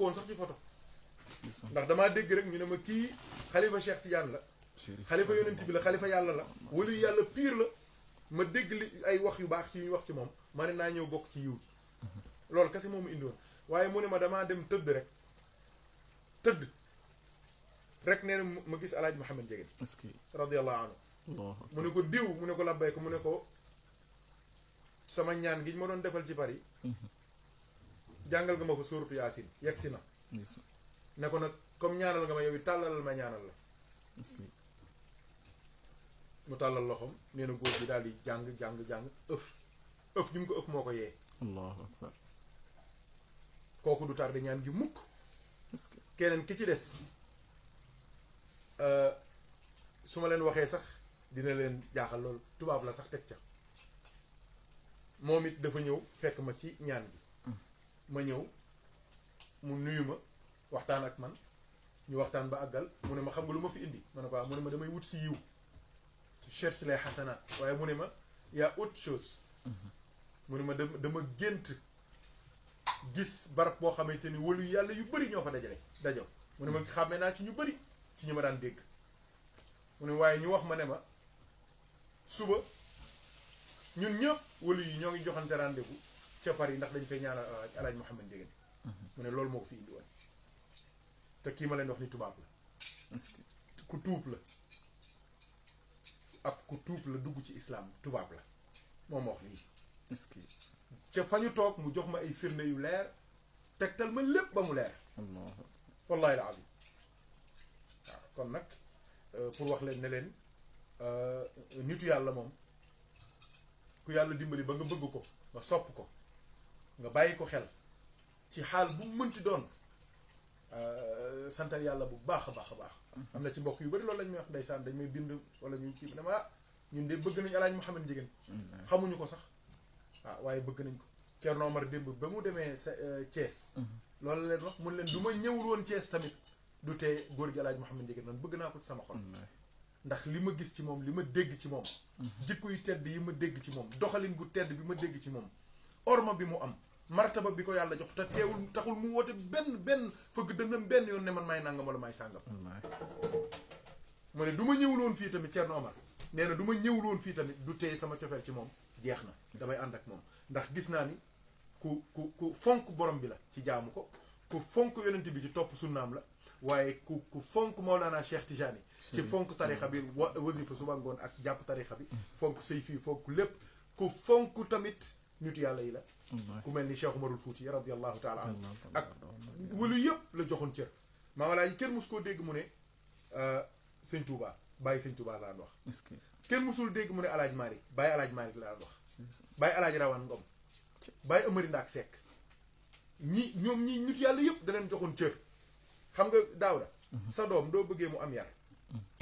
woon sax ci photo ndax damaa dégg rek ñu ne ma kii xalifa Cheikh Tidiane la xalifa yonent bi la xalifa yàlla la wala yàlla piir la ma dégg li ay wax yu baax ci ñuy wax ci moom ma ne naa ñëw bokk ci yiw gi loolu kese moom indoon waaye mu ne ma damaa dem tëdd rek nee na ma gis Alaaji Mouhamed Ndiéguène radiyallahu anhu mu ne ko diw mu ne ko labbay ko mu ne ko sama ñaan gi ñu ma doon defal ci Paris jàngal nga ma fa suuratu yaasin yegg si na ne ko nag comme ñaanal nga ma yow it tàllalal ma ñaanal la mu tàllal loxoom nee na góor bi daal di jàng ëf gi mu ko ëf moo ko yee allahu akbar kooku du tardé ñaan gi mukk keneen ki ci des su ma leen waxee sax dina leen jaaxal loolu tubaab la sax teg ca moom it dafa ñëw fekk ma ci ñaan bi ma ñëw mu nuyu ma waxtaan ak man ñu waxtaan ba àggal mu ne ma xam nga lu ma fi indi ma ne ko waaw mu ne ma damay wut si yiw cherche les xasanaat waaye mu ne ma y a autre chose mu ne ma dama gént gis barab boo xamante ni wëlu yàlla yu bëri ñoo fa dajaw mu ne ma xàmmee naa ci ñu bëri ci ñu ma daan dégg mu ne waaye ñu wax ma ne ma suba ñun ñëpp wëlu yi ñoo ngi joxante rendez-vous ca Paris ndax dañ fay ñaanal alaaj Mouhamed Ndiéguène mu ne loolu moo ko fi indi woon te kii ma leen wax ni tubaab la ku tuub la ab ku tuub la dugg ci islam tubaab la moom ma wax lii ca fa ñu toog mu jox ma ay firnde yu leer tegtal ma lépp ba mu leer wallahi al azim waaw kon nag pour wax leen ne leen nitu yàlla moom ku yàlla dimbali ba nga bëgg ko nga sopp ko nga bàyyi ko xel ci xaal bu mënti doon santal yàlla bu baax a baax a baax am na ci mbokk yu bari loolu lañ may wax ndeysaan dañ may bind wala ñu kii ne ma ñun de bëgg nañu alaaj Mouhamed Ndiéguène xamuñu ko sax waaw waaye bëgg nañ ko Thierno Omar démb ba mu demee Thiès loolu leen wax mun leen du ma ñëwul woon Thiès tamit du tee góor gi alaaj Mouhamed Ndiéguène man bëgg naa ko ci sama xol ndax li ma gis ci moom li ma dégg ci moom jikko yu tedd yi ma dégg ci moom doxalin gu tedd bi ma dégg ci moom orma bi mu am martaba bi ko yàlla jox te teewul taxul mu woote benn fëgg dënnam benn yoon ne man maay nangam wala maay sàngam mu ne du ma ñëwuloon fii tamit Thierno Omar nee na du ma ñëwuloon fii tamit du tey sama cofeel ci moom jeex na damay ànd ak moom ndax gis naa ni ku fonk borom bi la ci jaamu ko ku fonk yonent bi ci topp sunnaam la waaye ku fonk Maolana Cheikh Tijani ci fonk tarixa bi wasifa suba ngoon ak jàpp tarixa bi fonk sëy fii fonk lépp ku fonk tamit nitu yàlla yi la ku mel ni Cheikh Umarul Fuuti radiallahu taala anhu ak wulu yëpp la joxoon cër maamalaa yi kenn mus koo dégg mu ne sëñ Touba bàyyi sëñ Touba la daan wax kenn musul dégg mu ne alaaj Malick bàyyi alaaj Malick la daan wax bàyyi alaaj Rawane Ngom bàyyi Amari Ndaak Seck ñoom ñi nit yàlla yëpp da leen joxoon cër xam nga Daawda sa doom doo bëggee mu am yar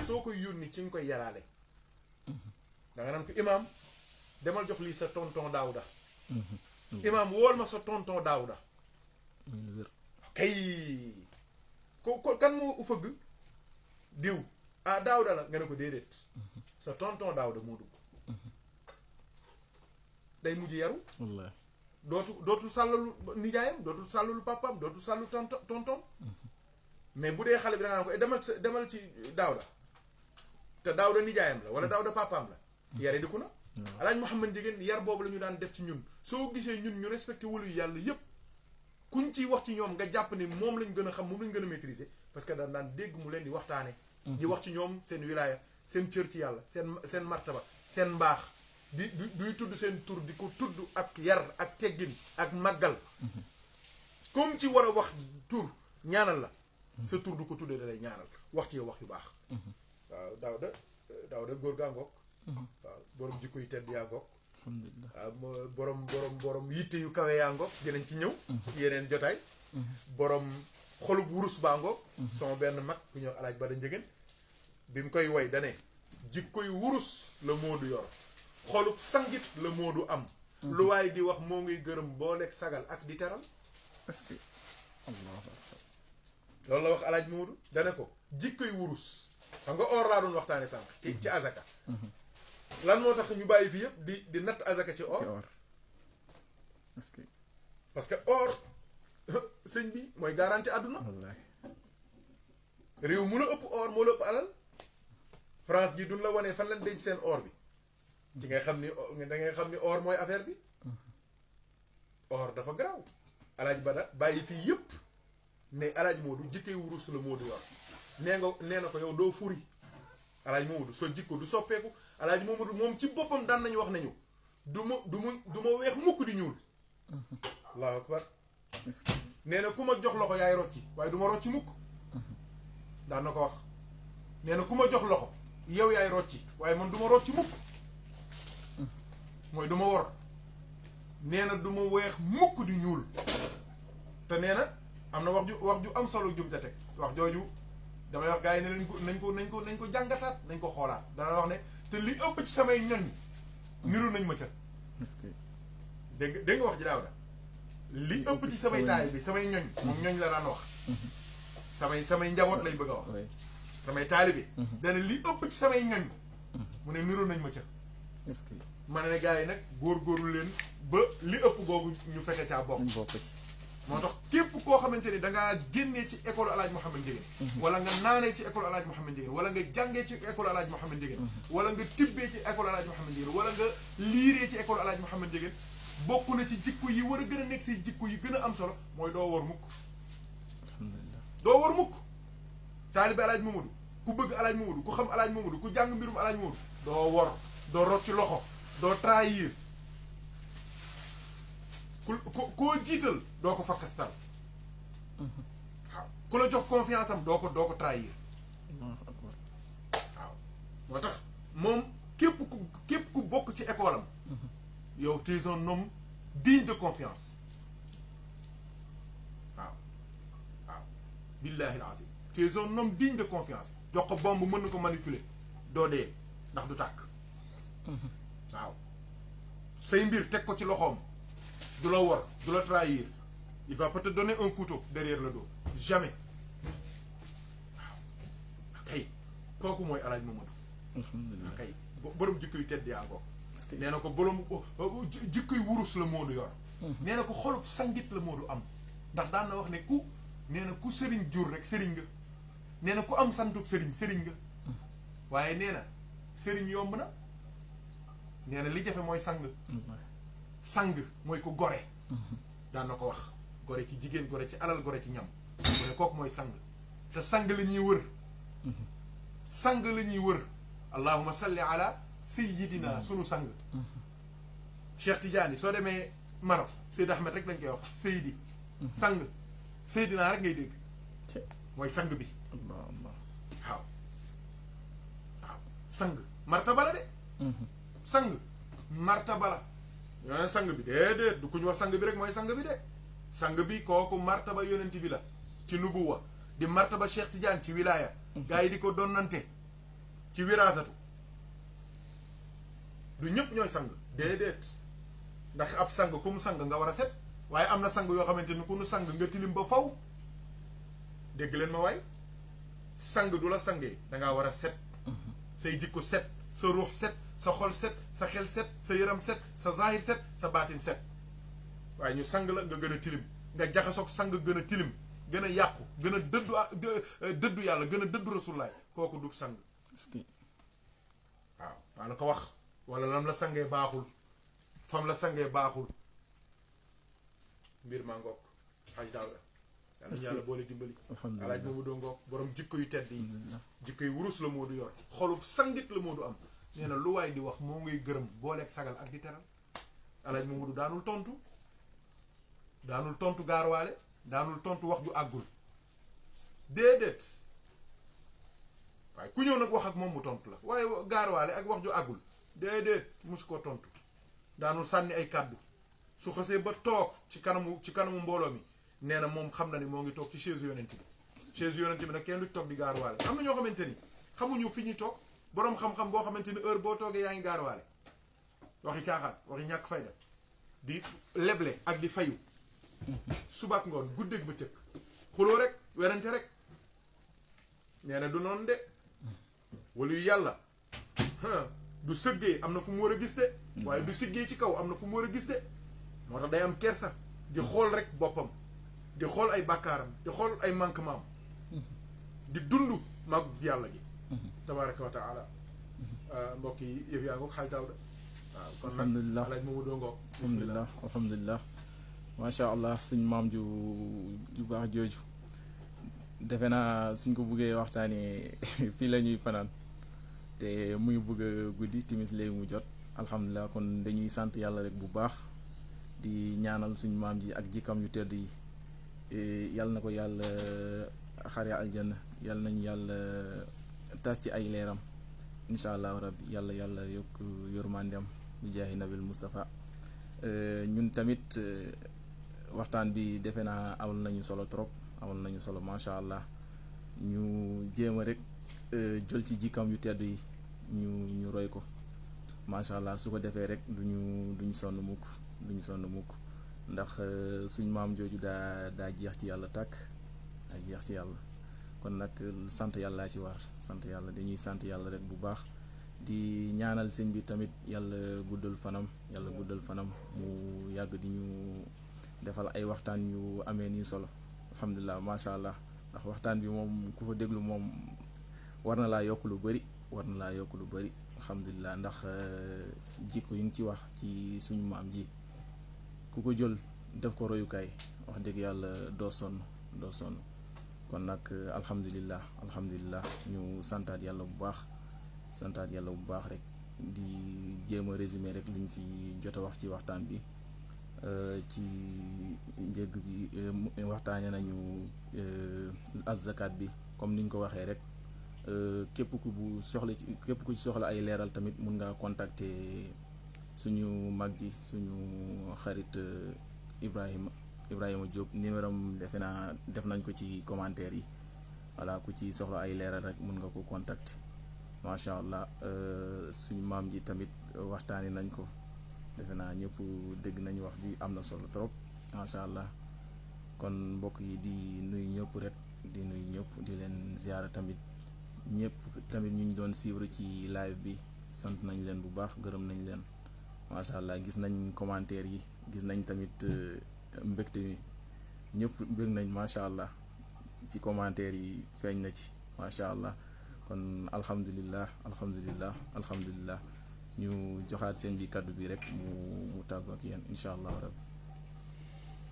soo koy yónni ci nga koy yaraale da nga naan ko imaam demal jox lii sa tonton Daawda imaam wool ma sa tonton Daawda kay ko kan moo fëgg diw ah Daawda la nga ne ko déedéet sa tonton Daawda moo dugg day mujj yaru dootul sàllalu nijaayam dootul sàllalu papaam dootul sàllalu tonton mais bu dee xale bi da nga naan ko demal ci Daawda te Daawda nijaayam la wala Daawda papaam la yare di ku na alaaj Mouhamed Ndiéguène yar boobu la ñu daan def ci ñun soo gisee ñun ñu respecté wulu yàlla yépp kuñ ciy wax ci ñoom nga jàpp ni moom lañ gën a xam moom lañ gën a maîtriser parce que daan dégg mu leen di waxtaane di wax ci ñoom seen wilaaya seen cër ci yàlla seen martaba seen mbaax duy tudd seen tur di ko tudd ak yar ak teggin ak màggal comme ci war a wax tur ñaanal la sa tur du ko tuddee da lay ñaanal wax ci yow wax yu baax waaw Daawda góor gaa ngoog waaw borom jikko yu tedd yaa ngoog waaw borom yitte yu kawe yaa ngoog dinañ ci ñëw ci yeneen jotaay borom xolub wurus baa ngoog sama benn mag ku ñëw alaaj Bada Ndiéguène bi mu koy way dane jikko yu wurus la Moodu yor xolub sangit la Moodu am lu waay di wax moo ngiy gërëm booleeg sagal ak di teral est-ce que loolu la wax alaaj Moodu dane ko jikko yu wurus xam nga or laa doon waxtaane sànq ci azaka lan moo tax ñu bàyyi fi yëpp di natt azaka ci or est-ce que parce que or sëñ bi mooy garanti àdduna réew mu la ëpp or moo la ëpp alal France gi duñ la wanee fan lañ denc seen or bi ci ngay xam ni da ngay xam ni or mooy affaire bi or dafa garaaw alaaj Bada bàyyi fii yëpp ne alaaj Moodu jikkee wurus la Moodu yor nee na ko yow doo furi alaaj Moodu soo jikko du soppeeku alaaj Moodu moom ci boppam daan nañu wax nañu du ma weex mukk di ñuul allahu akbar nee na ku ma jox loxo yaay rocci waaye du ma rocci mukk daan na ko wax nee na ku ma jox loxo yow yaay rocci waaye man du ma rocci mukk mooy du ma wor nee na du ma weex mukk di ñuul te nee na am na wax ju am solo jum ca teg wax jooju damay wax gars yi ne nañ ko jàngataat nañ ko xoolaat dana wax ne te li ëpp ci samay ñoñ niru nañ ma ca dégg nga wax ji daaw da li ëpp ci samay taali bi samay ñoñ moom ñoñ la daan wax samay njaboot lay bëgg a wax samay taali bi dana li ëpp ci samay ñoñ mu ne niru nañ ma ca ma ne gars yi nag góorgóorlu leen ba li ëpp googu ñu fekke caa bokk moo tax képp koo xamante ni dangaa génnee ci école Alaaji Mouhamed Ndiéguène wala nga naanee ci école Alaaji Mouhamed Ndiéguène wala nga jàngee ci école Alaaji Mouhamed Ndiéguène wala nga tibbee ci école Alaaji Mouhamed Ndiéguène wala nga liiree ci école Alaaji Mouhamed Ndiéguène bokk na ci jikko yi war a gën a nekk say jikko yi gën a am solo mooy doo war mukk doo war mukk taalibe Alaaji Mamadou ku bëgg Alaaji Mamadou ku xam Alaaji Mamadou ku jàng mbirum Alaaji Mamadou doo wor doo rot ci loxo doo trahir koo jiital doo ko fakkastal waaw ku la jox confiance am doo ko trahir waaw moo tax moom képp ku bokk ci école am yow tu es un homme digne de confiance waaw billahi al-azim tu es un homme digne de confiance jox ko bombe mën na ko manipuler doo dee ndax du tàkk waaw say mbir teg ko ci loxoom du la wor du la trahir il va pas te donner un couteau derrière le dos jamais waaw kay kooku mooy Alaaji Mamadou alhamdulilah kay borom jikko yu tedd yaa ngoog nee na ko borom jikko yu wurus la Moodu yor nee na ko xolub sangit la Moodu am ndax daan na wax ne nee na ku sëriñ jur rek sëriñ nga nee na ku am santub sëriñ nga waaye nee na sëriñ yomb na nee na li jafe mooy sang mooy ku gore daan na ko wax gore ci jigéen gore ci alal gore ci ñam mu ne kooku mooy sang te sang la ñuy wër sang la ñuy wër allahumma salli ala sayyidina sunu sang Cheikh Tidiane soo demee Maroc Seydi Ahmed rek lañ koy wax Seydi sang Seydina rek ngay dégg mooy sang bi waaw sang martaba la de sang martaba la yoneen sang bi déedéet du ku ñu wax sang bi rek mooy sang bi de sang bi kooku martaba yonent bi la ci nubuwa di martaba Cheikh Tidiane ci wilaya gaa yi di ko donnante ci wiraasatu du ñëpp ñooy sang déedéet ndax ab sang ku mu sang nga war a set waaye am na sang yoo xamante ni ku nu sang nga tilim ba faw dégg leen ma waay sang du la sangee dangaa war a set say jikko set sa ruux set sa xol set sa xel set sa yaram set sa zahir set sa baatin set waaye ñu sang la nga gën a tilim nga jaxasoog sang gën a tilim gën a yàqu gën a dëddu yàlla gën a dëddu rasulaay kooku du sang waaw maa la ko wax wala lam la sangee baaxul fam la sangee baaxul mbir maa ngoog xaj daaw la yàlla boole dimbali alaaj Mamadou ngoog borom jikko yu tedd yi jikko yu wurus la Moodu yor xolub sangit la Moodu am nee na lu waay di wax moo ngay gërëm booleeg sagal ak di teral alaaj Mamadou daanul tontu gaarwaale daanul tontu wax ju àggul déedéet waaye ku ñëw nag wax ak moom mu tontu la waaye gaarwaale ak wax ju àggul déedéet musu koo tontu daanul sànni ay kàddu su xasee ba toog ci kanamu mbooloo mi nee na moom xam na ni moo ngi toog ci chaise yonent bi chaise yonent bi nag kenn du toog di gaarwaale am na ñoo xamante ni xamuñu fi ñuy toog boroom xam-xam boo xamante ni heure boo toogee yaa ngi gaarwaale waxi caaxaan waxi ñàkk fayda di leble ak di fayu subaak ngoon guddeeg bëccëg xuloo rek werante rek nee na du noonu de wala yu yàlla du sëggee am na fu mu war a gis de waaye du siggee ci kaw am na fu mu war a gis de moo tax day am kersa di xool rek boppam di xool ay bàkkaaram di xool ay manquement di dund mag yàlla gi tabaraka wa taala mbokk yi yëf yaa ngoog xaaj daaw da waaw kon nag alaaj Mamadou ngoog alhamdulilah macha allah suñ maam ju baax jooju defe naa suñ ko buggee waxtaanee fii la ñuy fanaan te muy bëgg a guddi timis léegi mu jot alhamdulilah kon dañuy sant yàlla rek bu baax di ñaanal suñ maam ji ak jikkam yu tedd yi yàlla na ko yàlla xare aljanna yàlla nañu yàlla tas ci ay leeram incha allahu rabbi yàlla yokk yërmandeem bi jaahi nabil Mustafa ñun tamit waxtaan bi defe naa amal nañu solo trop amal nañu solo macha allah ñu jéem a rek jël ci jikkam yu tedd yi ñu roy ko macha allah. su ko defee rek duñu sonn mukk ndax suñ maam jooju daa jeex ci yàlla tàkk, daa jeex ci yàlla. kon nag sant yàlla ci war, sant yàlla, dañuy sant yàlla rek bu baax di ñaanal sëñ bi tamit yàlla guddal fanam mu yàgg di ñu defal ay waxtaan yu amee nii solo. alhamdulilah macha allah, ndax waxtaan bi moom ku fa déglu moom war na laa yokk lu bëri. alhamdulilah, ndax jikko yi ngi ci wax ci suñu maam ji ku ko jël def ko royukaay wax dëgg yàlla doo sonn. kon nag alhamdulilah ñu santaat yàlla bu baax rek di jéem a résumé rek luñ ci jot a wax ci waxtaan bi. ci njëgg bi waxtaane nañu az-zakat bi comme niñ ko waxee rek. képp ku ci soxla ay leeral tamit mun ngaa contacter suñu mag ji, suñu xarit Ibrahima Diop. numéro am defe naa def nañ ko ci commentaire yi. voilà, ku ci soxla ay leeral rek mun nga ko contacter. macha allah, suñu maam ji tamit waxtaani nañ ko, defe naa ñëpp dégg nañu wax bi am na solo trop macha allah. kon mbokk yi di nuyu ñëpp rek, di leen ziyaara tamit. ñëpp tamit ñu doon suivre ci live bi sant nañ leen bu baax, gërëm nañ leen macha allah. gis nañ commentaire yi, gis nañ tamit mbégte mi, ñëpp bëgg nañ macha allah ci commentaire yi feeñ na ci macha allah. kon alhamdulilah ñu joxaat seen bi kaddu bi rek mu tàggu ak yéen incha allah rabbi.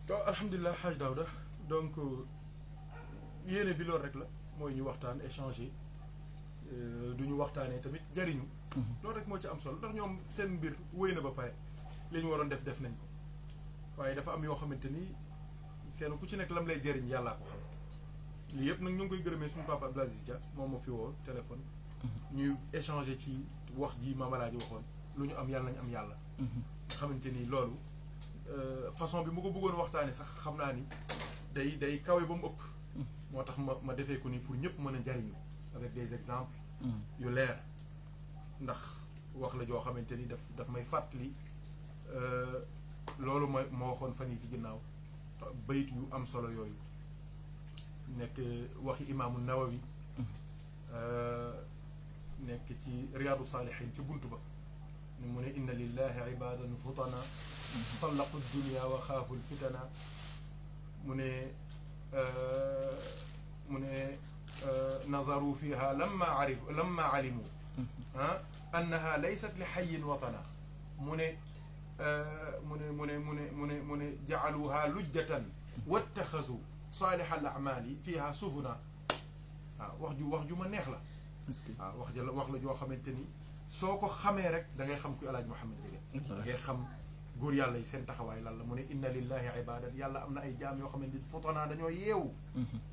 waaw alhamdulilah Hadj Daouda, donc yéene bi loolu rek la, mooy ñu waxtaan échanger. du ñu waxtaanee tamit jariñu. loolu rek moo ci am solo, ndax ñoom seen mbir wéy na ba pare, li ñu waroon def nañ ko, waaye dafa am yoo xamante ni kenn ku ci nekk lam lay jariñ yàllaa ko xam. lii yëpp nag ñu ngi koy gërëmee suñu papa Abdou Aziz Dia, moom moo fi woo téléphone. ñuy échanger ci wax ji Mame Alhaji waxoon, lu ñu am yàlla nañ am yàlla. nga xamante ni loolu façon bi mu ko bëggoon waxtaanee sax xam naa ni day kawe ba mu ëpp. moo tax ma defee ko nii pour ñëpp mën a jariñu avec des exemples yu leer, ndax wax la joo xamante ni daf may fàttali loolu ma waxoon fan yi ci ginnaaw, bayit yu am solo yooyu nekk waxi imaamu Nawawi, nekk ci Riyaadu Saalihiin ci bunt ba ni mu ne inna lillahi ibadan futana tallaqu dunya wa xaafu lfitana. mu ne nazaru fiha lamma alimu annaha laysat li xayin watana. mu ne jaaluha lujjatan wattaxasu saaliha al amali fiha sufuna. waaw wax ju ma neex la. waaw wax la joo xamante ni soo ko xamee rek da ngay xam ku El Hadj Mouhamed Ndieguene, da ngay xam góor yàlla yi seen taxawaay lan la. mu ne inna lillahi ibadan, yàlla am na ay jaam yoo xamante ni futana dañoo yeewu,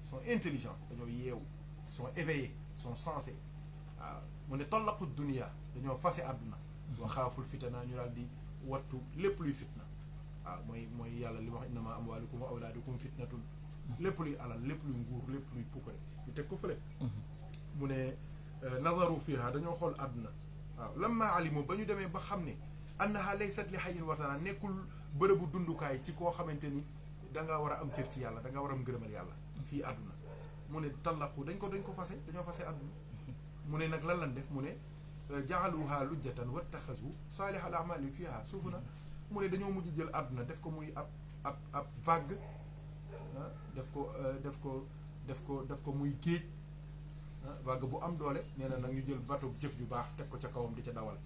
sont intelligents, dañoo yeewu, sont éveillés, sont sensés. waaw mu ne tallaqu dunia, dañoo fase àdduna. wa xaaful fitana, ñu daal di wattu lépp luy fitna. waaw mooy yàlla li wax innama amwalukum wa awlaadukum fitnatun. lépp luy alal, lépp luy nguur, lépp luy pukkare ñu teg ko fële. mu ne nazaru fiha, dañoo xool àdduna. waaw lamma alimu, ba ñu demee ba xam ne annaha laysat li hayyin watana, nekkul bërëbu dundukaay ci koo xamante ni da nga war a am cër ci yàlla, da nga war a am ngërëmal yàlla fii àdduna. mu ne tallaqu dañ ko fase, dañoo fase àdduna. mu ne nag lan def, mu ne jaaluha lujjatan wattaxasu saalih al amali fiha sufuna. mu ne dañoo mujj jël àdduna def ko muy ab vague, def ko muy géej, vague bu am doole. nee na nag ñu jël bateau jëf ju baax teg ko ca kawam di ca dawal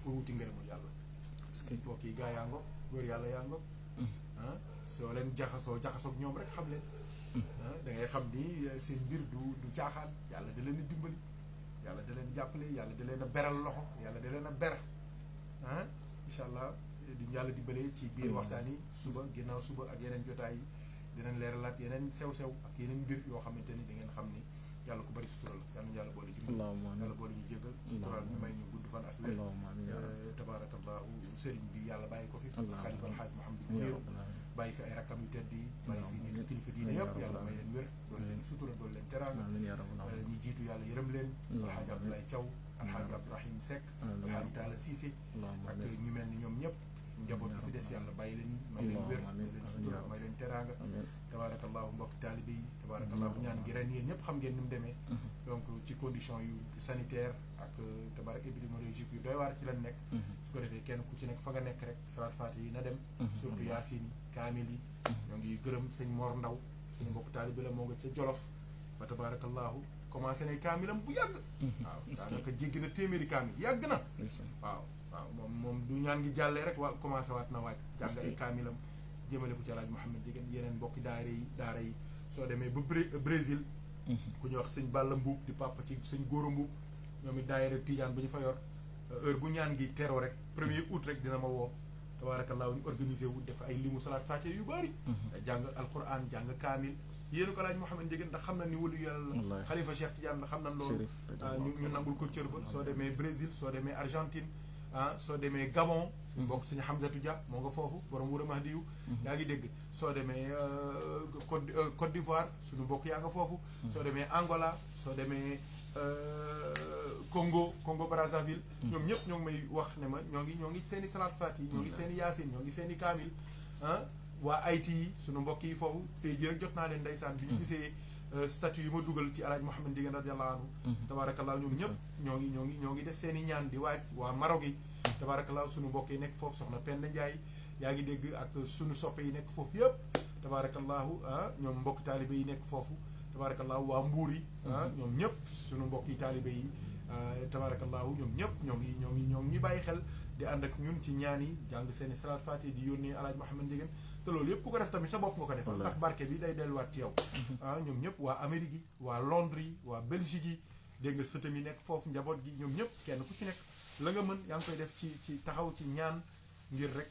pour wuti ngërëmul yàlla. mbokk yi gaa yaa ngoog, góor yàlla yaa ngoog. soo leen jaxasoog ñoom rek xam leen. da ngay xam ni seen mbir du caaxaan. yàlla da leen a dimbali, yàlla da leen jàppale, yàlla da leen a beral loxo, yàlla da leen a ber. incha allah duñ yàlla dimbalee ci biir waxtaan yi suba, ginnaaw suba ak yeneen jotaay yi dinañ leeralaat yeneen sew-sew ak yeneen mbir yoo xamante ni da ngeen xam ni yàlla ko bari sutural. yàlla ñu yàlla boole dimbali, yàlla boole ñu jéggal sutural, ñu may ñu gudd fan ak wér. tabaarakallahu sëriñ bi yàlla bàyyi ko fi, xalifa alxaaj Mouhamadou Mounir bàyyi fi ay rakkam yu tedd yi bàyyi fi nitu kilifa diine yëpp yàlla may leen wér dool leen sutura dool leen teraanga ñi jiitu yàlla yërëm leen alxaaji Abdoulaye Thiaw alxaaji Abdourahim Seck alxaaji Talla Cissé ak ñu mel ni ñoom ñëpp njaboot bi fi des yàlla bàyyi leen may leen wér may leen sutura may leen teraanga tabarakallahu mbokki taalibe yi tabarakallahu ñaan gi ren yéen ñëpp xam ngeen ni mu demee donc ci condition yu sanitaire ak tabarak épidémiologique yu doy waar ci lañ nekk su ko defee kenn ku ci nekk fa nga nekk rek salaat faati yi na dem surtout yaasin yi kaamil yi ñoo ngi gërëm sëñ Mor Ndaw suñu mbokk taalibe la moo nga ca Jolof fa tabarakallahu commencé nay kaamilam bu yàgg waaw daanaka jéggi na téeméeri kaamil yàgg na waaw moom du ñaan ngi jàllee rek waa commencé waat na waaj jàng ay kaamilam jëmale ko ci Alaaji Mouhamed Ndiéguène yeneen mbokki daara yi soo demee ba Brésil ku ñu wax sëñ Balla Mbuub di papa ci sëñ Góora Mbuub ñoom it daayira Tijaan bu ñu fa yor heure bu ñaan gi teroo rek 1er août rek dina ma woo tabaarakallaa ñu organisé wu def ay limu salaat faatiha yu bari jàng alquran jàng kaamil yéen ko Alaaji Mouhamed Ndiéguène ndax xam na ni wëlu yàlla xalifa Cheikh Tidiane la xam nañ loolu ñu nangul ko cër ba soo demee Brésil soo demee Argentine soo demee Gabon suñu mbokk suñu Hamzatou Dia moo nga foofu borom Wuro Mahdiyu yaa ngi dégg soo demee Côte d'Ivoire suñu mbokk yaa nga foofu soo demee Angola soo demee Congo Brazzaville ñoom ñëpp ñoo ngi may wax ne ma ñoo ngi seen i salaat faat yi ñoo ngi seen i yaasin ñoo ngi seen i kaamil waa Haïti yi suñu mbokk yi foofu tey jii rek jot naa leen ndeysaan bi ñu gisee statut yi ma dugal ci Alaaji Mouhamed Ndiéguène radiyallahu anhu tabaarakallaa ñoom ñëpp ñoo ngi def seen i ñaan di waaj waa Maroc yi tabaarakallaa suñu mbokk yi nekk foofu soxna Penda Ndiaye yaa ngi dégg ak suñu soppe yi nekk foofu yëpp tabaarakallaahu ñoom mbokk taalibe yi nekk foofu tabaarakallaahu waa Mbuur yi ñoom ñëpp suñu mbokk yi taalibe yi tabaarakallaahu ñoom ñëpp ñoo ngi bàyyi xel di ànd ak ñun ci ñaan yi jàng seen i salaat faatiha di yónnee Alaaji Mouhamed Ndiéguène te loolu yëpp ku ko def tamit sa bopp nga ko defal ndax barke bi day delluwaat ci yow ñoom ñëpp waa Amérique yi waa Londres yi waa Belgique yi dégg nga sëtam yi nekk foofu njaboot gi ñoom ñëpp kenn ku ci nekk la nga mën yaa ngi koy def ci taxaw ci ñaan ngir rek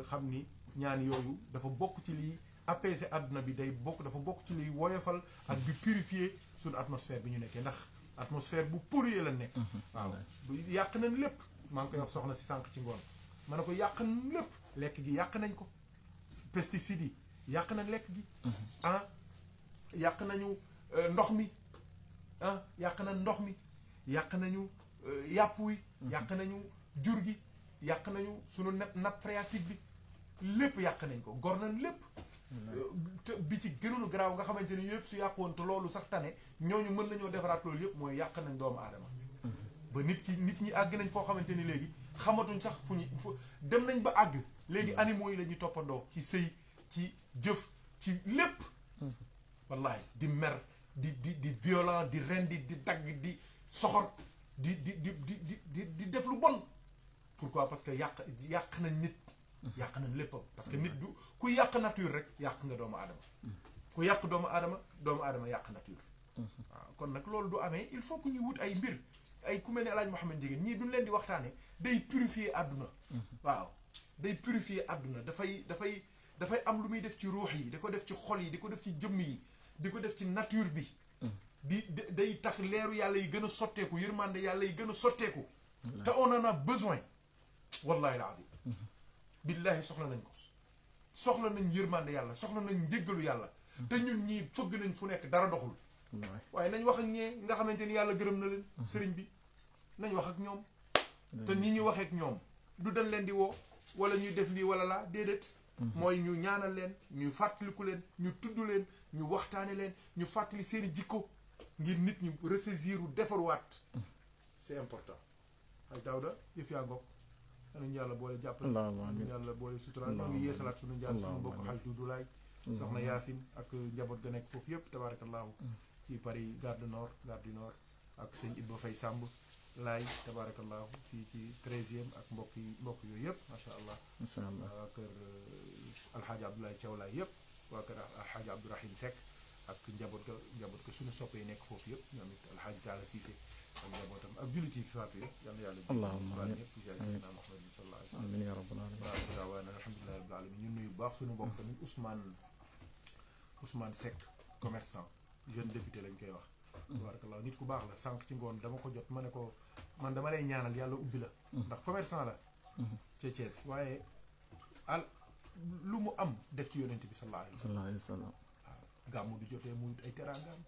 xam ni ñaan yooyu dafa bokk ci liy apaiser àdduna bi dafa bokk ci liy woyofal ak di purifier suñu atmosphère bi ñu nekkee ndax atmosphère bu pollué la nekk waaw bu yàq nañ lépp maa ngi koy wax soxna si sànq ci ngoon ma ne ko yàq nañ lépp lekk gi yàq nañ ko pesticides yi yàq nañ lekk gi yàq nañu ndox mi yàq nañ ndox mi yàq nañu yàpp wi yàq nañu jur gi yàq nañu sunu nappe phréatique bi lépp yàq nañ ko gor nañ lépp te bi ci gënoon garaaw nga xamante ni yëpp su yàqu woon te loolu sax tane ñooñu mën nañoo defaraat loolu yëpp mooy yàq nañ doomu aadama ba nit ñi àgg nañ foo xamante ni léegi xamatuñ sax fu dem nañ ba àgg léegi animaux yi la ñuy toppandoo ci sëy ci jëf ci lépp wallahi di mer di violent di rendi di dagg di soxor di def lu bon pourquoi parce que yàq nañ nit yàq nañ léppam parce que nit du ku yàq nature rek yàq nga doomu aadama ku yàq doomu aadama yàq nature waaw kon nag loolu du amee il faut que ñu wut ay mbir ay ku mel ne Alaaji Mouhamed Ndiéguène ñii duñ leen di waxtaane day purifier àdduna waaw day purifier àdduna dafay am lu muy def ci ruux yi di ko def ci xol yi di ko def ci jëmm yi di ko def ci nature bi day tax leeru yàlla yi gën a sotteeku yërmande yàlla yi gën a sotteeku te on en a besoin wallahi alazim billahi soxla nañ ko soxla nañ yërmande yàlla soxla nañ njéggalu yàlla te ñun ñii fëgg nañ fu nekk dara doxul waaye nañ wax ak ñee nga xamante ni yàlla gërëm na leen sëriñ bi nañ wax ak ñoom te ni ñu waxee ak ñoom du dañ leen di woo wala ñuy def lii wala laa déedéet mooy ñu ñaanal leen ñu fàttaliku leen ñu tudd leen ñu waxtaane leen ñu fàttali seeni jikko ngir nit ñu ressaisir u defaruwaat c'est important ay Daawda yëf yaa ngoog nañu yàlla boole jàppale nañu yàlla boole suturaal maa ngi yeesalaat suñu njaal suñu mbokk xaj Duudulaay soxna Yaasin ak njaboot ga nekk foofu yëpp tabaarakallaahu ci Paris gare du Nord ak sëñ Ibba Fay Sàmb laay tabaarakallaahu fii ci 13e ak mbokk yooyu yëpp macha allah waa kër alxaaji Abdoulaye Thiaw laay yëpp waa kër alxaaji Abdourahim Seck ak njaboot ga suñu soppe yi nekk foofu yëpp ñoom it alxaaji Taala Siise ak njabootam ak jullit yi faatu yëpp yal na yàlla allahumma ñëpp jaay sayyidina Muhammad sallallahu alayhi wa sallam amiin ya rabbal aalamiin waaw daawaana alhamdulillahi rabbil aalamiin ñu nuyu bu baax suñu mbokk tamit Ousmane Seck commerçant jeune député lañ koy wax tabarakallah nit ku baax la sànq ci ngoon dama ko jot ma ne ko man dama lay ñaanal yàlla ubbi la ndax commerçant la ca Thiès waaye lu mu am def ci yonent bi sallallahu alayhi wa sallam waaw gàmmu du jotee muy ay teraangaam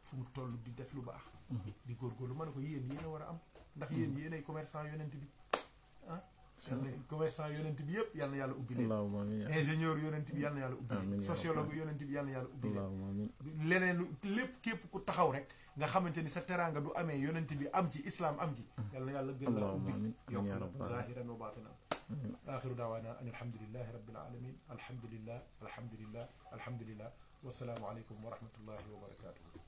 fu mu toll di def lu baax di góorgóorlu ma ne ko yéen a war a am ndax yéen ay commerçant yonent bi ah commerçant yonent bi yëpp yal na yàlla ubbi leen ingénieur yonent bi yal na yàlla ubbi leen sociologue yonent bi yal na yàlla ubbi leen leneen lépp képp ku taxaw rek nga xamante ni sa teraanga du amee yonent bi am ci islam am ci yal na yàlla gën la ubbi yokk la zahiran wa batinan axiru daawaana an alhamdulillahi rabbil alamin alhamdulillah wasalaamu aleykum wa rahmatullahi wa barakatuhu